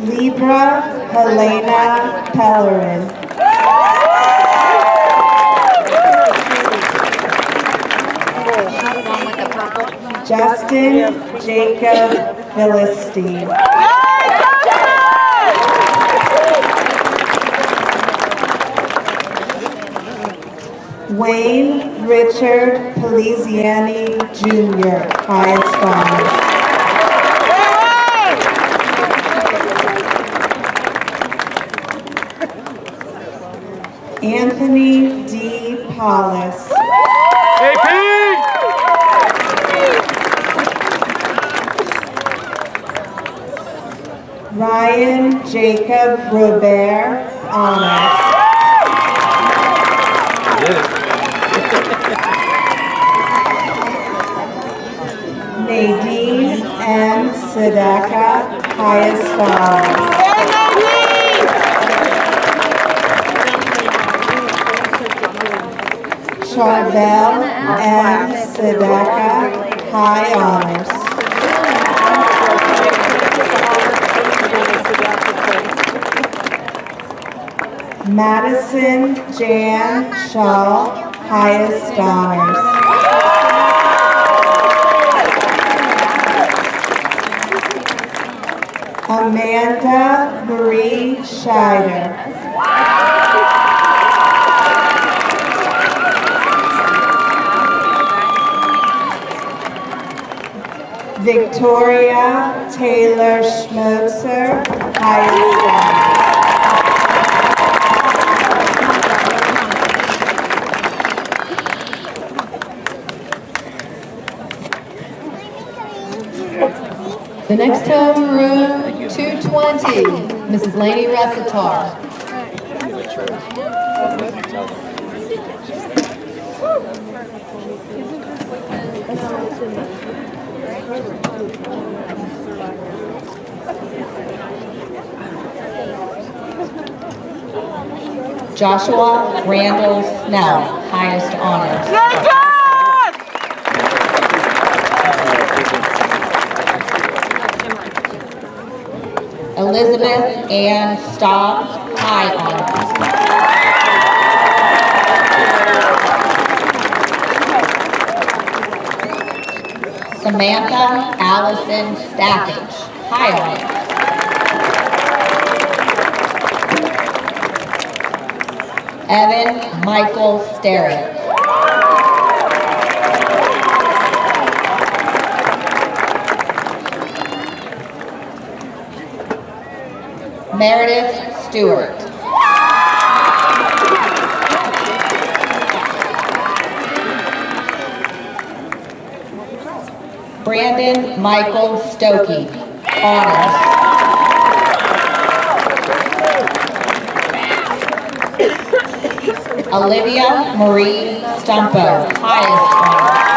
Libra Helena Pellerin. Justin Jacob Philistine. Wayne Richard Poliziani Jr., highest honors. Anthony D. Paulus. Ryan Jacob Robert, honors. Sedaka, highest honors. Charbel M. Sedaka, high honors. Madison Jan Shaw, highest honors. Amanda Marie Scheider. Victoria Taylor Schmoser, highest honors. The next home, room 220, Mrs. Laney Recitar. Joshua Randall Snell, highest honors. Elizabeth Ann Staub, high honors. Samantha Allison Stackage, high honors. Evan Michael Sterritt. Meredith Stewart. Brandon Michael Stokey, honors. Olivia Marie Stumpo, highest honors.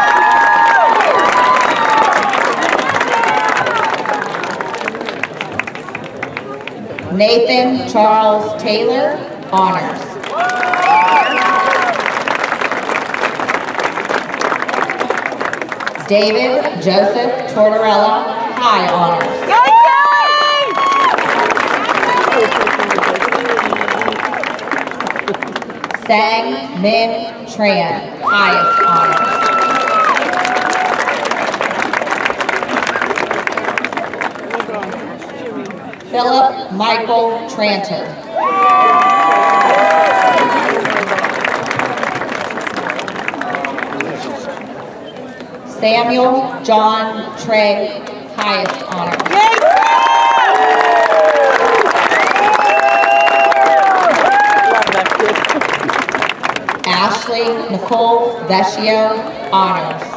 Nathan Charles Taylor, honors. David Joseph Tortorella, high honors. Sang Min Tran, highest honors. Philip Michael Tranter. Samuel John Trey, highest honors. Ashley Nicole Vecchio, honors.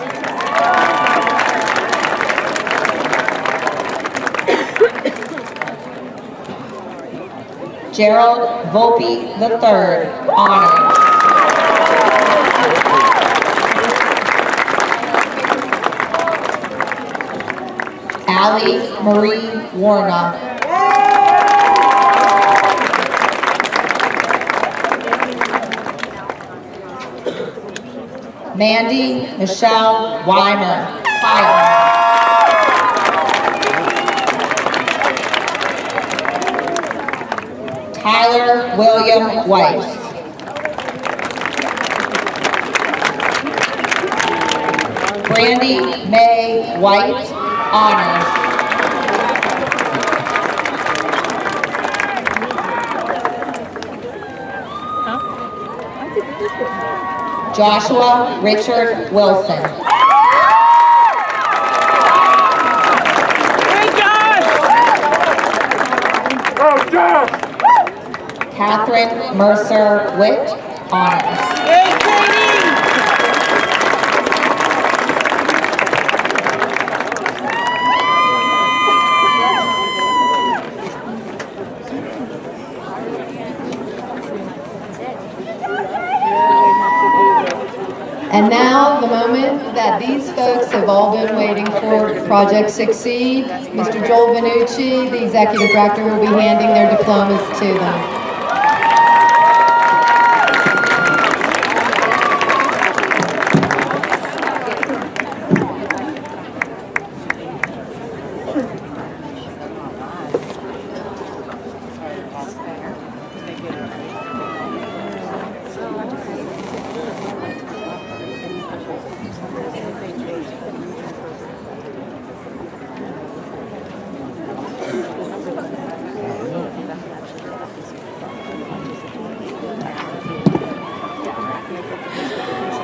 Gerald Volpe III, honors. Allie Marie Warnock. Mandy Michelle Weimer, high honors. Tyler William Weiss. Brandy May White, honors. Joshua Richard Wilson. Oh, Josh! Catherine Mercer Witt, honors. And now, the moment that these folks have all been waiting for, Project Succeed. Mr. Joel Vanucci, the Executive Director, will be handing their diplomas to them.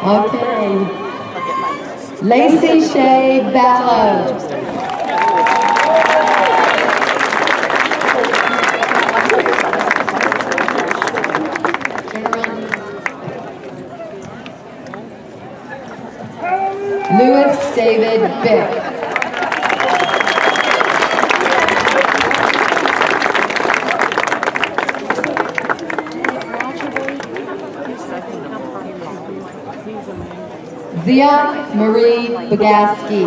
Okay. Lacey Shea Ballo. Louis David Bick. Zia Marie Bagaski.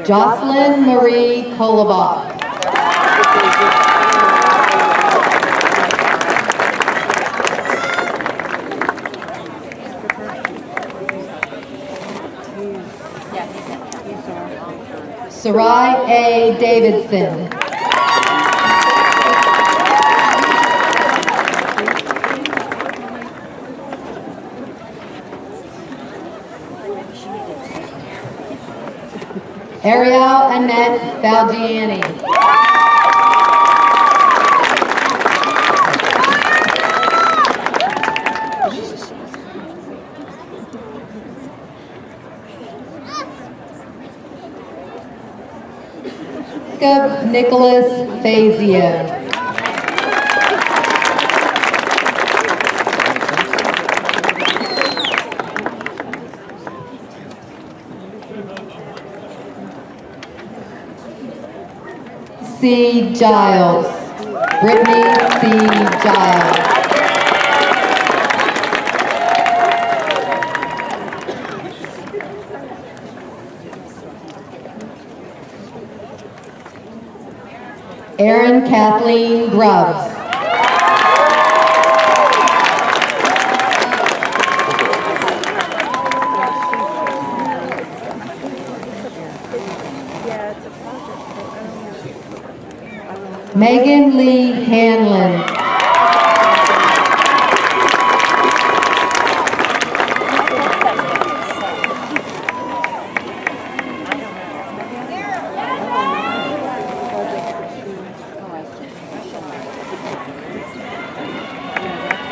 Jocelyn Marie Kolobach. Sarai A. Davidson. Ariel Annette Valgiani. Jacob Nicholas Fazio. C. Giles. Brittany C. Giles. Erin Kathleen Grubbs. Megan Lee Hanlon.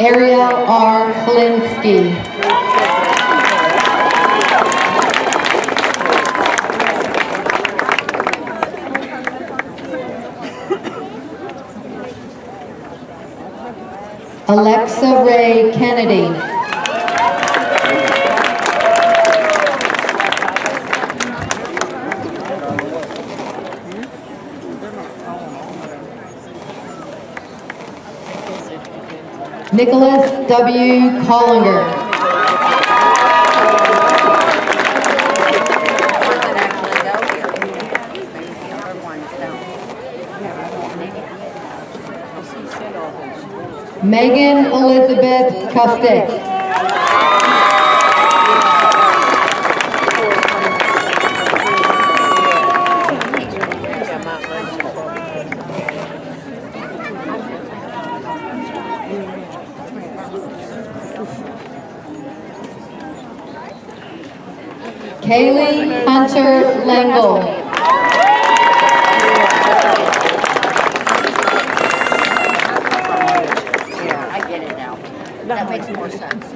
Ariel R. Holinsky. Alexa Ray Kennedy. Nicholas W. Collinger. Megan Elizabeth Cuftick. Kaylee Hunter Langle. That makes more sense.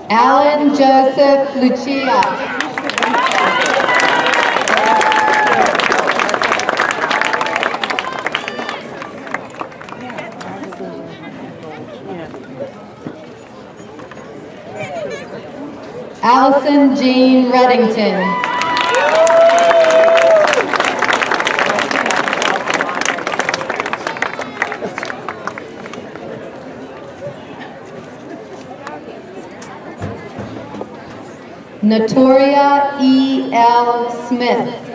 Alan Joseph Lucia. Allison Jane Reddington. Notoria E. L. Smith.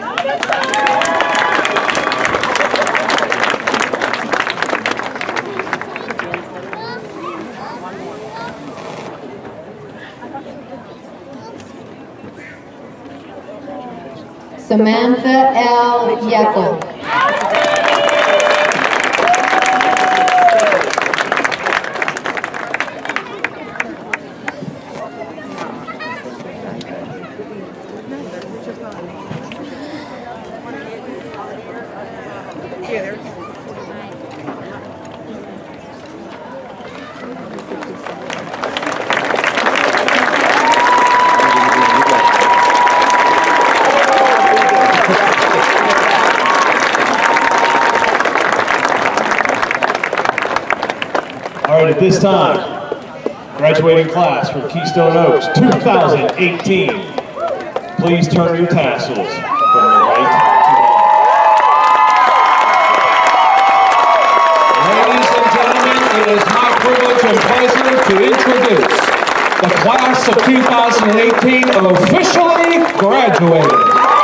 Samantha L. Yeckel. All right, at this time, graduating class from Keystone Oaks 2018, please turn your tassels from the right to the left. Ladies and gentlemen, it is my privilege and pleasure to introduce the class of 2018 officially graduated.